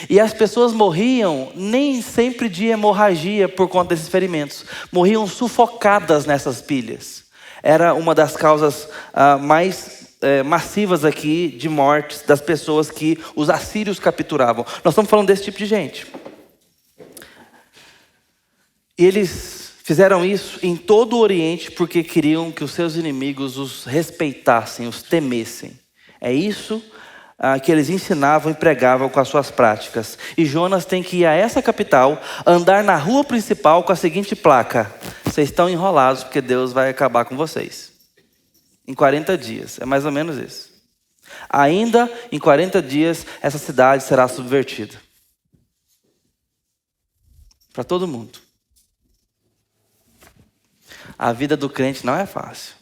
E as pessoas morriam nem sempre de hemorragia por conta desses ferimentos. Morriam sufocadas nessas pilhas. Era uma das causas mais massivas aqui de mortes das pessoas que os assírios capturavam. Nós estamos falando desse tipo de gente. E eles fizeram isso em todo o Oriente porque queriam que os seus inimigos os respeitassem, os temessem. É isso que eles ensinavam e pregavam com as suas práticas. E Jonas tem que ir a essa capital, andar na rua principal com a seguinte placa: vocês estão enrolados porque Deus vai acabar com vocês. Em 40 dias, é mais ou menos isso. Ainda em 40 dias, essa cidade será subvertida. Para todo mundo. A vida do crente não é fácil.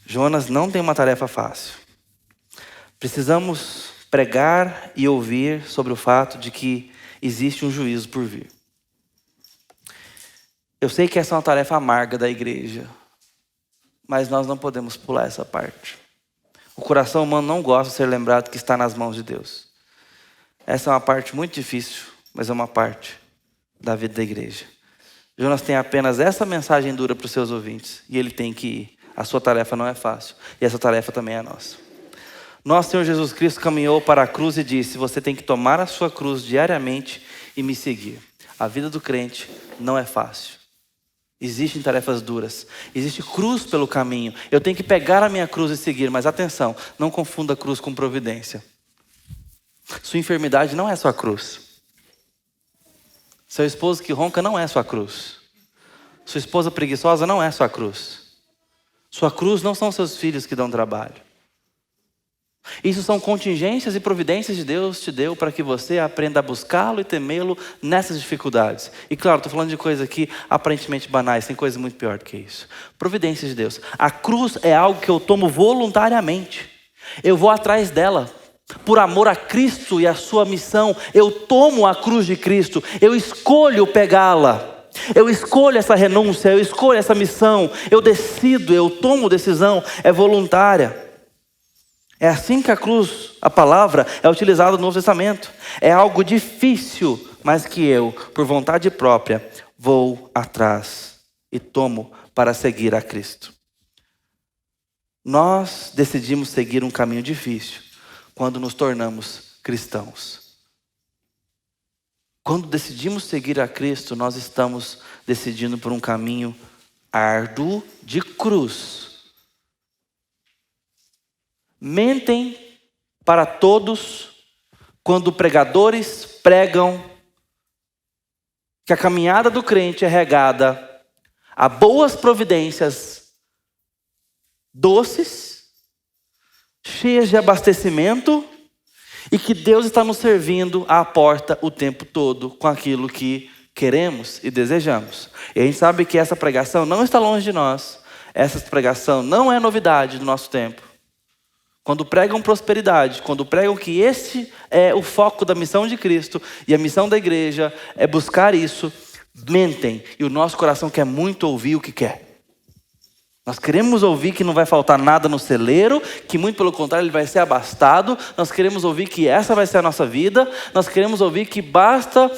Jonas não tem uma tarefa fácil. Precisamos pregar e ouvir sobre o fato de que existe um juízo por vir. Eu sei que essa é uma tarefa amarga da igreja, mas nós não podemos pular essa parte. O coração humano não gosta de ser lembrado que está nas mãos de Deus. Essa é uma parte muito difícil, mas é uma parte da vida da igreja. Jonas tem apenas essa mensagem dura para os seus ouvintes. E ele tem que ir. A sua tarefa não é fácil. E essa tarefa também é nossa. Nosso Senhor Jesus Cristo caminhou para a cruz e disse: você tem que tomar a sua cruz diariamente e me seguir. A vida do crente não é fácil. Existem tarefas duras. Existe cruz pelo caminho. Eu tenho que pegar a minha cruz e seguir. Mas atenção, não confunda cruz com providência. Sua enfermidade não é sua cruz. Seu esposo que ronca não é sua cruz. Sua esposa preguiçosa não é sua cruz. Sua cruz não são seus filhos que dão trabalho. Isso são contingências e providências de Deus te deu para que você aprenda a buscá-lo e temê-lo nessas dificuldades. E claro, estou falando de coisas aqui aparentemente banais, tem coisa muito pior do que isso. Providências de Deus. A cruz é algo que eu tomo voluntariamente. Eu vou atrás dela. Por amor a Cristo e a sua missão, eu tomo a cruz de Cristo, eu escolho pegá-la, eu escolho essa renúncia, eu escolho essa missão, eu decido, eu tomo decisão, é voluntária. É assim que a cruz, a palavra, é utilizada no Novo Testamento. É algo difícil, mas que eu, por vontade própria, vou atrás e tomo para seguir a Cristo. Nós decidimos seguir um caminho difícil, quando nos tornamos cristãos. Quando decidimos seguir a Cristo, nós estamos decidindo por um caminho árduo de cruz. Mentem para todos quando pregadores pregam que a caminhada do crente é regada a boas providências doces, cheias de abastecimento, e que Deus está nos servindo à porta o tempo todo com aquilo que queremos e desejamos. E a gente sabe que essa pregação não está longe de nós. Essa pregação não é novidade do nosso tempo. Quando pregam prosperidade, quando pregam que este é o foco da missão de Cristo e a missão da igreja é buscar isso, mentem. E o nosso coração quer muito ouvir o que quer. Nós queremos ouvir que não vai faltar nada no celeiro, que muito pelo contrário ele vai ser abastado. Nós queremos ouvir que essa vai ser a nossa vida. Nós queremos ouvir que basta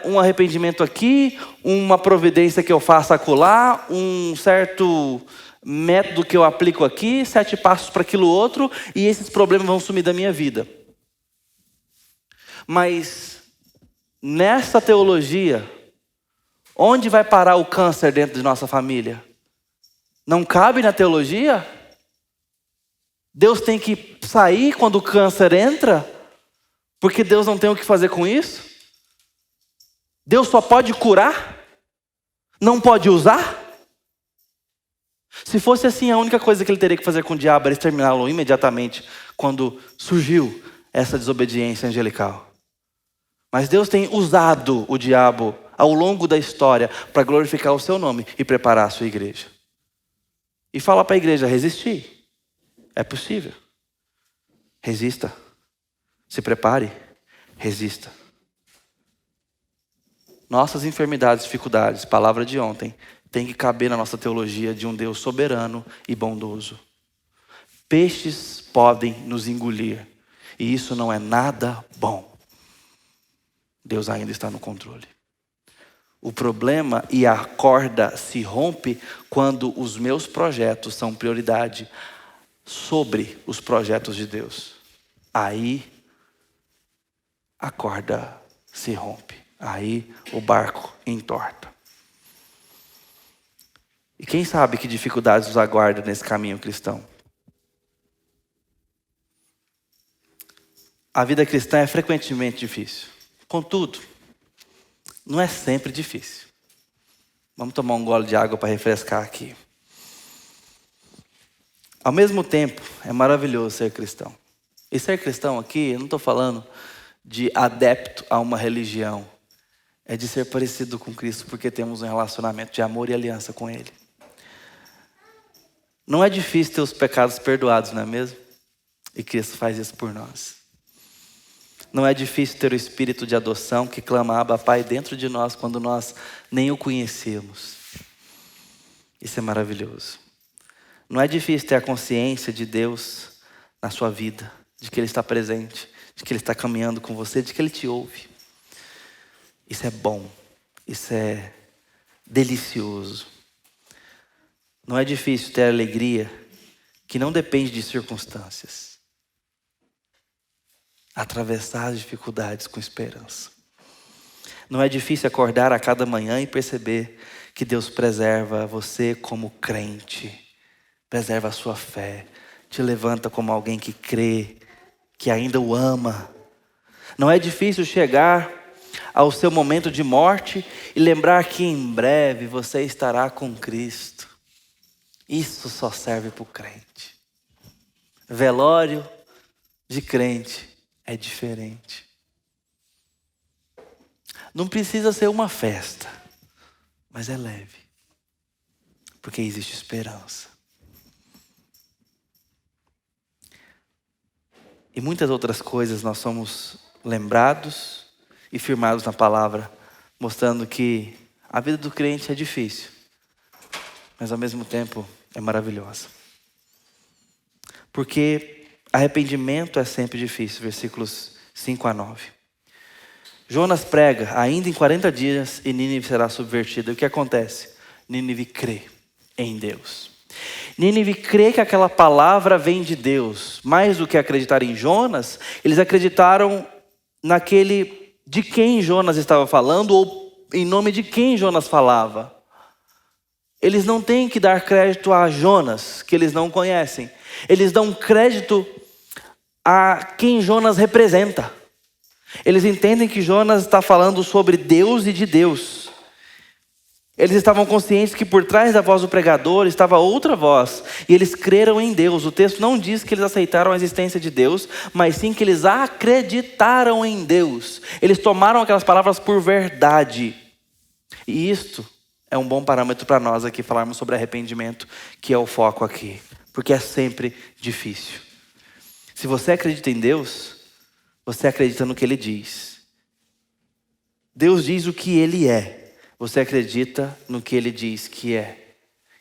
um arrependimento aqui, uma providência que eu faça acolá, um certo método que eu aplico aqui, 7 passos para aquilo outro, e esses problemas vão sumir da minha vida. Mas nessa teologia, onde vai parar o câncer dentro de nossa família? Não cabe na teologia? Deus tem que sair quando o câncer entra? Porque Deus não tem o que fazer com isso? Deus só pode curar? Não pode usar? Se fosse assim, a única coisa que ele teria que fazer com o diabo era exterminá-lo imediatamente quando surgiu essa desobediência angelical. Mas Deus tem usado o diabo ao longo da história para glorificar o seu nome e preparar a sua igreja. E fala para a igreja: resistir. É possível. Resista. Se prepare. Resista. Nossas enfermidades, dificuldades, palavra de ontem, tem que caber na nossa teologia de um Deus soberano e bondoso. Peixes podem nos engolir. E isso não é nada bom. Deus ainda está no controle. O problema e a corda se rompe quando os meus projetos são prioridade sobre os projetos de Deus. Aí a corda se rompe. Aí o barco entorta. E quem sabe que dificuldades nos aguardam nesse caminho cristão? A vida cristã é frequentemente difícil. Contudo, não é sempre difícil. Vamos tomar um gole de água para refrescar aqui. Ao mesmo tempo, é maravilhoso ser cristão. E ser cristão aqui, eu não estou falando de adepto a uma religião. É de ser parecido com Cristo, porque temos um relacionamento de amor e aliança com Ele. Não é difícil ter os pecados perdoados, não é mesmo? E Cristo faz isso por nós. Não é difícil ter o espírito de adoção que clama Abba, Pai, dentro de nós quando nós nem o conhecemos. Isso é maravilhoso. Não é difícil ter a consciência de Deus na sua vida, de que Ele está presente, de que Ele está caminhando com você, de que Ele te ouve. Isso é bom, isso é delicioso. Não é difícil ter alegria que não depende de circunstâncias. Atravessar as dificuldades com esperança. Não é difícil acordar a cada manhã e perceber que Deus preserva você como crente, preserva a sua fé, te levanta como alguém que crê, que ainda o ama. Não é difícil chegar ao seu momento de morte e lembrar que em breve você estará com Cristo. Isso só serve para o crente. Velório de crente é diferente. Não precisa ser uma festa, mas é leve, porque existe esperança. E muitas outras coisas nós somos lembrados e firmados na palavra, mostrando que a vida do crente é difícil, mas ao mesmo tempo é maravilhosa. Porque arrependimento é sempre difícil, versículos 5 a 9. Jonas prega, ainda em 40 dias e Nínive será subvertida. E o que acontece? Nínive crê em Deus. Nínive crê que aquela palavra vem de Deus. Mais do que acreditar em Jonas, eles acreditaram naquele de quem Jonas estava falando ou em nome de quem Jonas falava. Eles não têm que dar crédito a Jonas, que eles não conhecem. Eles dão crédito a quem Jonas representa. Eles entendem que Jonas está falando sobre Deus e de Deus. Eles estavam conscientes que por trás da voz do pregador estava outra voz. E eles creram em Deus. O texto não diz que eles aceitaram a existência de Deus, mas sim que eles acreditaram em Deus. Eles tomaram aquelas palavras por verdade. E isto é um bom parâmetro para nós aqui falarmos sobre arrependimento, que é o foco aqui. Porque é sempre difícil. Se você acredita em Deus, você acredita no que Ele diz. Deus diz o que Ele é. Você acredita no que Ele diz que é.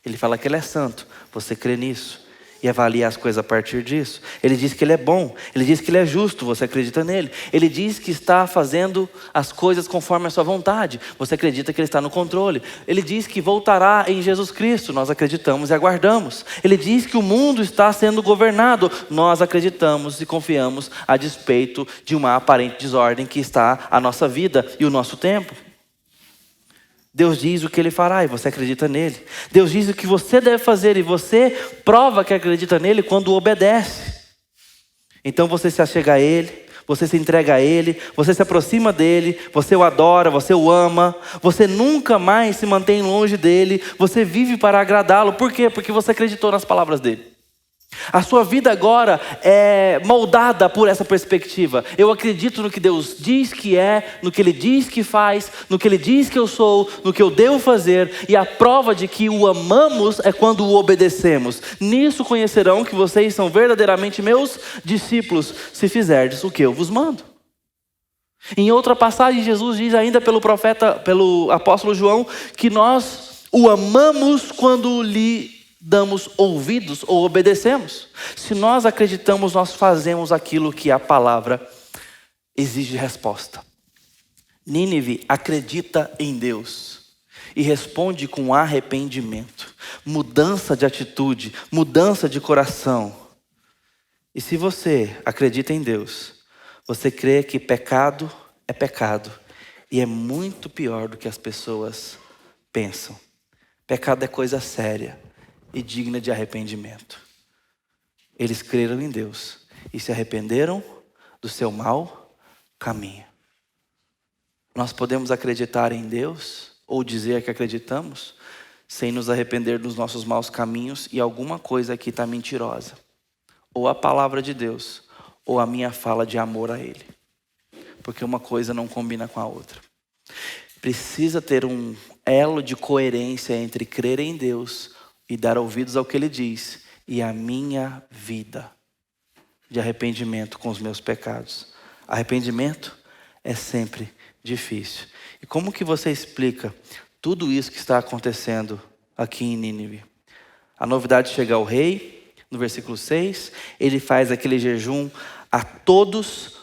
Ele fala que Ele é santo. Você crê nisso e avalia as coisas a partir disso. Ele diz que Ele é bom. Ele diz que Ele é justo. Você acredita nele. Ele diz que está fazendo as coisas conforme a sua vontade. Você acredita que Ele está no controle. Ele diz que voltará em Jesus Cristo. Nós acreditamos e aguardamos. Ele diz que o mundo está sendo governado. Nós acreditamos e confiamos a despeito de uma aparente desordem que está a nossa vida e o nosso tempo. Deus diz o que Ele fará e você acredita nele. Deus diz o que você deve fazer e você prova que acredita nele quando obedece. Então você se achega a Ele, você se entrega a Ele, você se aproxima dEle, você o adora, você o ama. Você nunca mais se mantém longe dEle, você vive para agradá-lo. Por quê? Porque você acreditou nas palavras dEle. A sua vida agora é moldada por essa perspectiva. Eu acredito no que Deus diz que é, no que Ele diz que faz, no que Ele diz que eu sou, no que eu devo fazer. E a prova de que o amamos é quando o obedecemos. Nisso conhecerão que vocês são verdadeiramente meus discípulos, se fizerdes o que eu vos mando. Em outra passagem, Jesus diz ainda pelo apóstolo João, que nós o amamos quando lhe damos ouvidos ou obedecemos. Se nós acreditamos, nós fazemos aquilo que a palavra exige resposta. Nínive acredita em Deus e responde com arrependimento, mudança de atitude, mudança de coração. E se você acredita em Deus, você crê que pecado é pecado e é muito pior do que as pessoas pensam. Pecado é coisa séria e digna de arrependimento. Eles creram em Deus e se arrependeram do seu mau caminho. Nós podemos acreditar em Deus ou dizer que acreditamos sem nos arrepender dos nossos maus caminhos e alguma coisa aqui está mentirosa. Ou a palavra de Deus ou a minha fala de amor a Ele. Porque uma coisa não combina com a outra. Precisa ter um elo de coerência entre crer em Deus e dar ouvidos ao que Ele diz, e a minha vida de arrependimento com os meus pecados. Arrependimento é sempre difícil. E como que você explica tudo isso que está acontecendo aqui em Nínive? A novidade chega ao rei, no versículo 6, ele faz aquele jejum a todos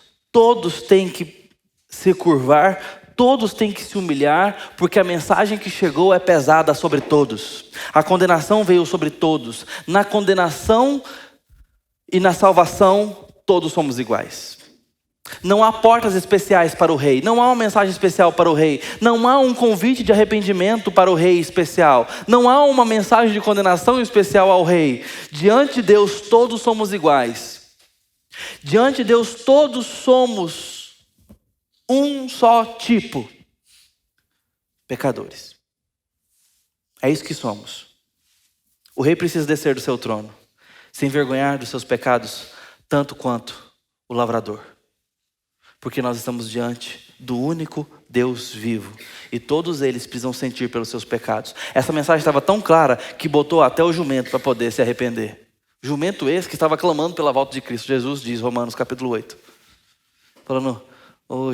têm que se curvar, todos têm que se humilhar, porque a mensagem que chegou é pesada sobre todos. A condenação veio sobre todos. Na condenação e na salvação, todos somos iguais. Não há portas especiais para o rei. Não há uma mensagem especial para o rei. Não há um convite de arrependimento para o rei especial. Não há uma mensagem de condenação especial ao rei. Diante de Deus, todos somos iguais. Diante de Deus, todos somos um só tipo: pecadores. É isso que somos. O rei precisa descer do seu trono, se envergonhar dos seus pecados, tanto quanto o lavrador. Porque nós estamos diante do único Deus vivo. E todos eles precisam sentir pelos seus pecados. Essa mensagem estava tão clara que botou até o jumento para poder se arrepender. Jumento esse que estava clamando pela volta de Cristo. Jesus diz, Romanos capítulo 8. Falando,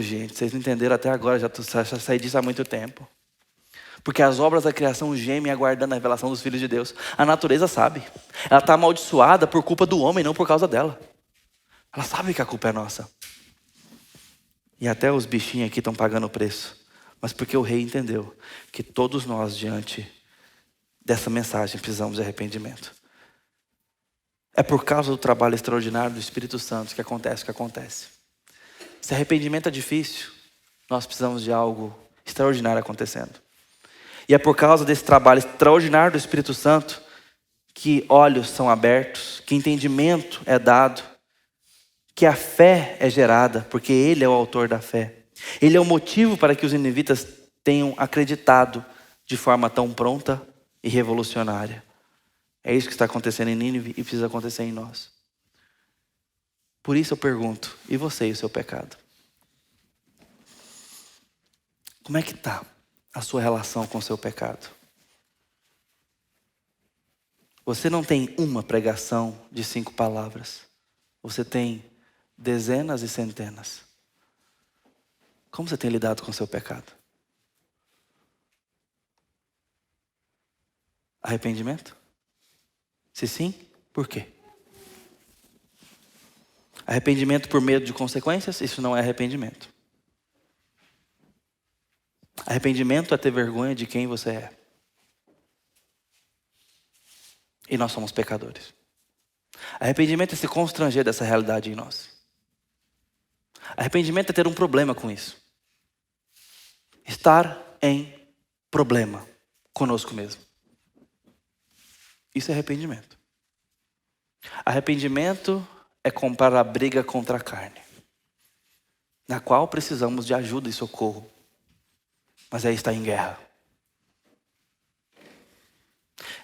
gente, vocês não entenderam até agora, já saí disso há muito tempo. Porque as obras da criação gemem aguardando a revelação dos filhos de Deus. A natureza sabe. Ela está amaldiçoada por culpa do homem, não por causa dela. Ela sabe que a culpa é nossa. E até os bichinhos aqui estão pagando o preço. Mas porque o rei entendeu que todos nós, diante dessa mensagem precisamos de arrependimento. É por causa do trabalho extraordinário do Espírito Santo que acontece o que acontece. Se arrependimento é difícil, nós precisamos de algo extraordinário acontecendo. E é por causa desse trabalho extraordinário do Espírito Santo que olhos são abertos, que entendimento é dado, que a fé é gerada, porque Ele é o autor da fé. Ele é o motivo para que os ninivitas tenham acreditado de forma tão pronta e revolucionária. É isso que está acontecendo em Nínive e precisa acontecer em nós. Por isso eu pergunto, e você e o seu pecado? Como é que está a sua relação com o seu pecado? Você não tem uma pregação de 5 palavras. Você tem dezenas e centenas. Como você tem lidado com o seu pecado? Arrependimento? Se sim, por quê? Arrependimento por medo de consequências? Isso não é arrependimento. Arrependimento é ter vergonha de quem você é. E nós somos pecadores. Arrependimento é se constranger dessa realidade em nós. Arrependimento é ter um problema com isso. Estar em problema conosco mesmo. Isso é arrependimento. Arrependimento é comprar a briga contra a carne, na qual precisamos de ajuda e socorro. Mas aí está em guerra.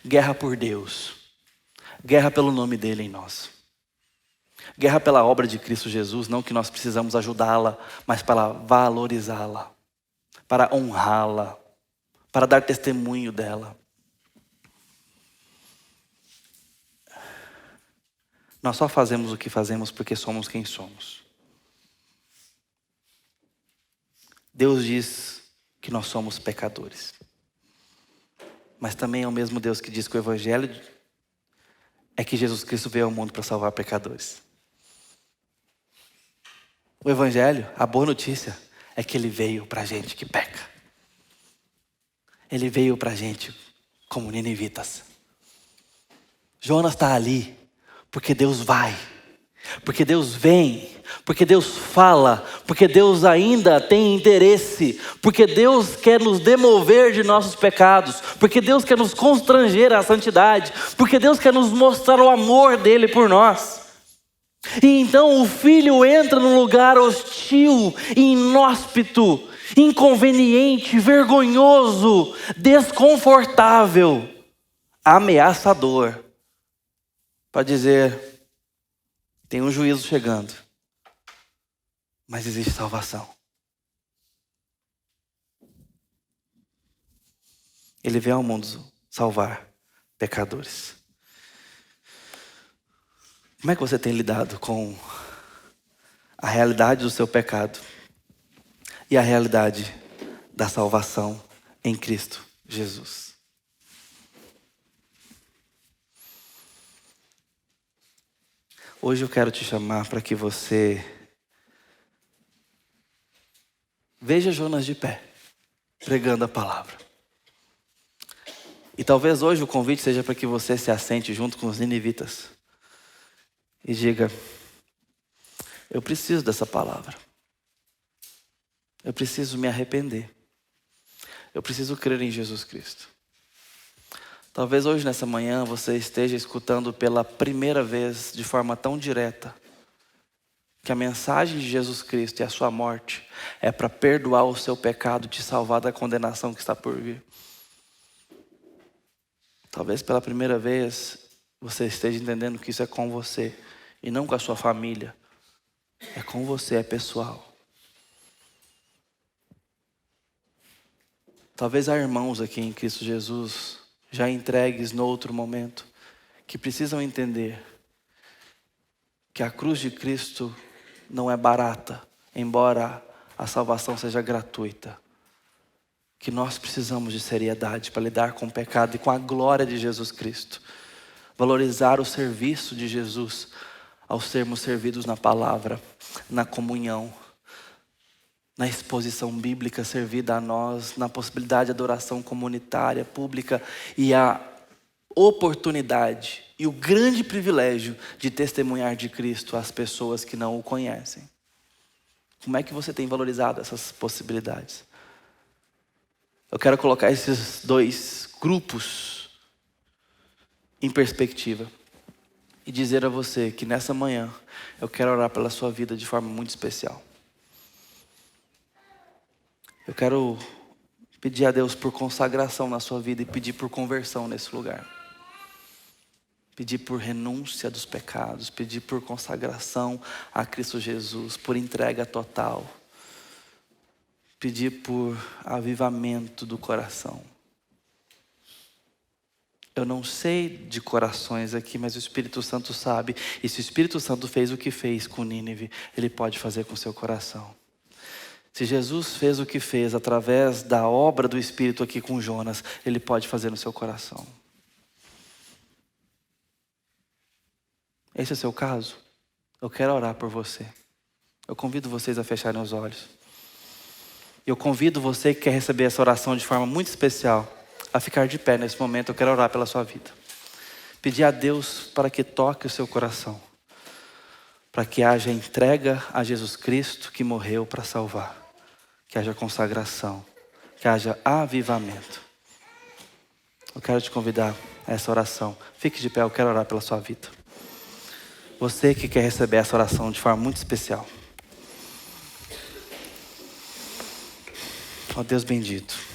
Guerra por Deus. Guerra pelo nome dele em nós. Guerra pela obra de Cristo Jesus, não que nós precisamos ajudá-la, mas para valorizá-la, para honrá-la, para dar testemunho dela. Nós só fazemos o que fazemos porque somos quem somos. Deus diz que nós somos pecadores. Mas também é o mesmo Deus que diz que o Evangelho é que Jesus Cristo veio ao mundo para salvar pecadores. O Evangelho, a boa notícia, é que Ele veio para a gente que peca. Ele veio para a gente como ninivitas. Jonas está ali porque Deus vai, porque Deus vem, porque Deus fala, porque Deus ainda tem interesse, porque Deus quer nos demover de nossos pecados, porque Deus quer nos constranger à santidade, porque Deus quer nos mostrar o amor dele por nós. E então o filho entra num lugar hostil, inóspito, inconveniente, vergonhoso, desconfortável, ameaçador, para dizer: tem um juízo chegando, mas existe salvação. Ele veio ao mundo salvar pecadores. Como é que você tem lidado com a realidade do seu pecado e a realidade da salvação em Cristo Jesus? Hoje eu quero te chamar para que você veja Jonas de pé, pregando a palavra. E talvez hoje o convite seja para que você se assente junto com os ninivitas e diga: eu preciso dessa palavra. Eu preciso me arrepender. Eu preciso crer em Jesus Cristo. Talvez hoje nessa manhã você esteja escutando pela primeira vez de forma tão direta que a mensagem de Jesus Cristo e a sua morte é para perdoar o seu pecado, te salvar da condenação que está por vir. Talvez pela primeira vez você esteja entendendo que isso é com você e não com a sua família. É com você, é pessoal. Talvez há irmãos aqui em Cristo Jesus já entregues no outro momento, que precisam entender que a cruz de Cristo não é barata, embora a salvação seja gratuita. Que nós precisamos de seriedade para lidar com o pecado e com a glória de Jesus Cristo. Valorizar o serviço de Jesus ao sermos servidos na palavra, na comunhão, na exposição bíblica servida a nós, na possibilidade de adoração comunitária, pública e a oportunidade e o grande privilégio de testemunhar de Cristo às pessoas que não o conhecem. Como é que você tem valorizado essas possibilidades? Eu quero colocar esses dois grupos em perspectiva e dizer a você que nessa manhã eu quero orar pela sua vida de forma muito especial. Eu quero pedir a Deus por consagração na sua vida e pedir por conversão nesse lugar. Pedir por renúncia dos pecados, pedir por consagração a Cristo Jesus, por entrega total. Pedir por avivamento do coração. Eu não sei de corações aqui, mas o Espírito Santo sabe. E se o Espírito Santo fez o que fez com Nínive, Ele pode fazer com o seu coração. Se Jesus fez o que fez através da obra do Espírito aqui com Jonas, Ele pode fazer no seu coração. Esse é o seu caso? Eu quero orar por você. Eu convido vocês a fecharem os olhos. Eu convido você que quer receber essa oração de forma muito especial a ficar de pé nesse momento. Eu quero orar pela sua vida. Pedir a Deus para que toque o seu coração. Para que haja entrega a Jesus Cristo que morreu para salvar. Que haja consagração. Que haja avivamento. Eu quero te convidar a essa oração. Fique de pé, eu quero orar pela sua vida. Você que quer receber essa oração de forma muito especial. Ó Deus bendito.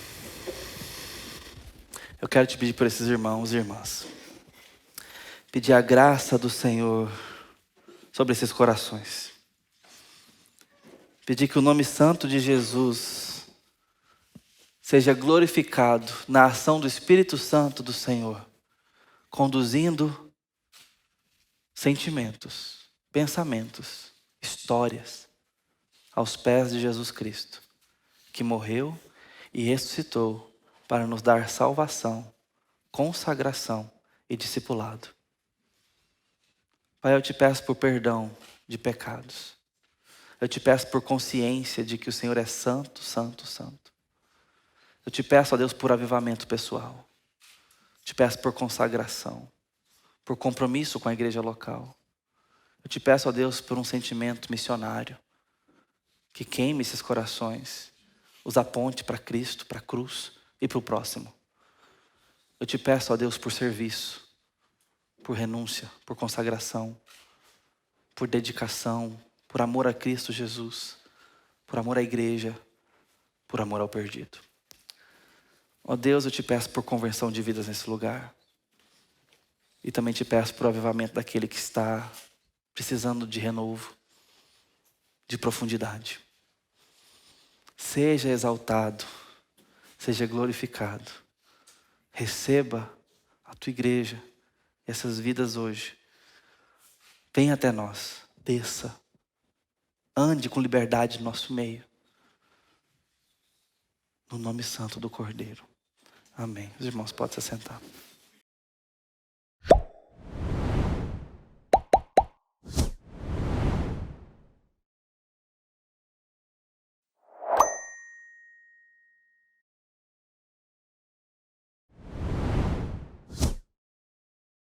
Eu quero te pedir por esses irmãos e irmãs. Pedir a graça do Senhor sobre esses corações. Pedir que o nome santo de Jesus seja glorificado na ação do Espírito Santo do Senhor, conduzindo sentimentos, pensamentos, histórias aos pés de Jesus Cristo, que morreu e ressuscitou para nos dar salvação, consagração e discipulado. Pai, eu te peço por perdão de pecados. Eu te peço por consciência de que o Senhor é santo, santo, santo. Eu te peço, ó Deus, por avivamento pessoal. Te peço por consagração, por compromisso com a igreja local. Eu te peço, ó Deus, por um sentimento missionário, que queime esses corações, os aponte para Cristo, para a cruz e para o próximo. Eu te peço, ó Deus, por serviço, por renúncia, por consagração, por dedicação, por amor a Cristo Jesus, por amor à igreja, por amor ao perdido. Ó Deus, eu te peço por conversão de vidas nesse lugar. E também te peço por avivamento daquele que está precisando de renovo, de profundidade. Seja exaltado, seja glorificado. Receba a tua igreja, essas vidas hoje. Venha até nós, desça. Ande com liberdade no nosso meio. No nome santo do Cordeiro. Amém. Os irmãos podem se assentar.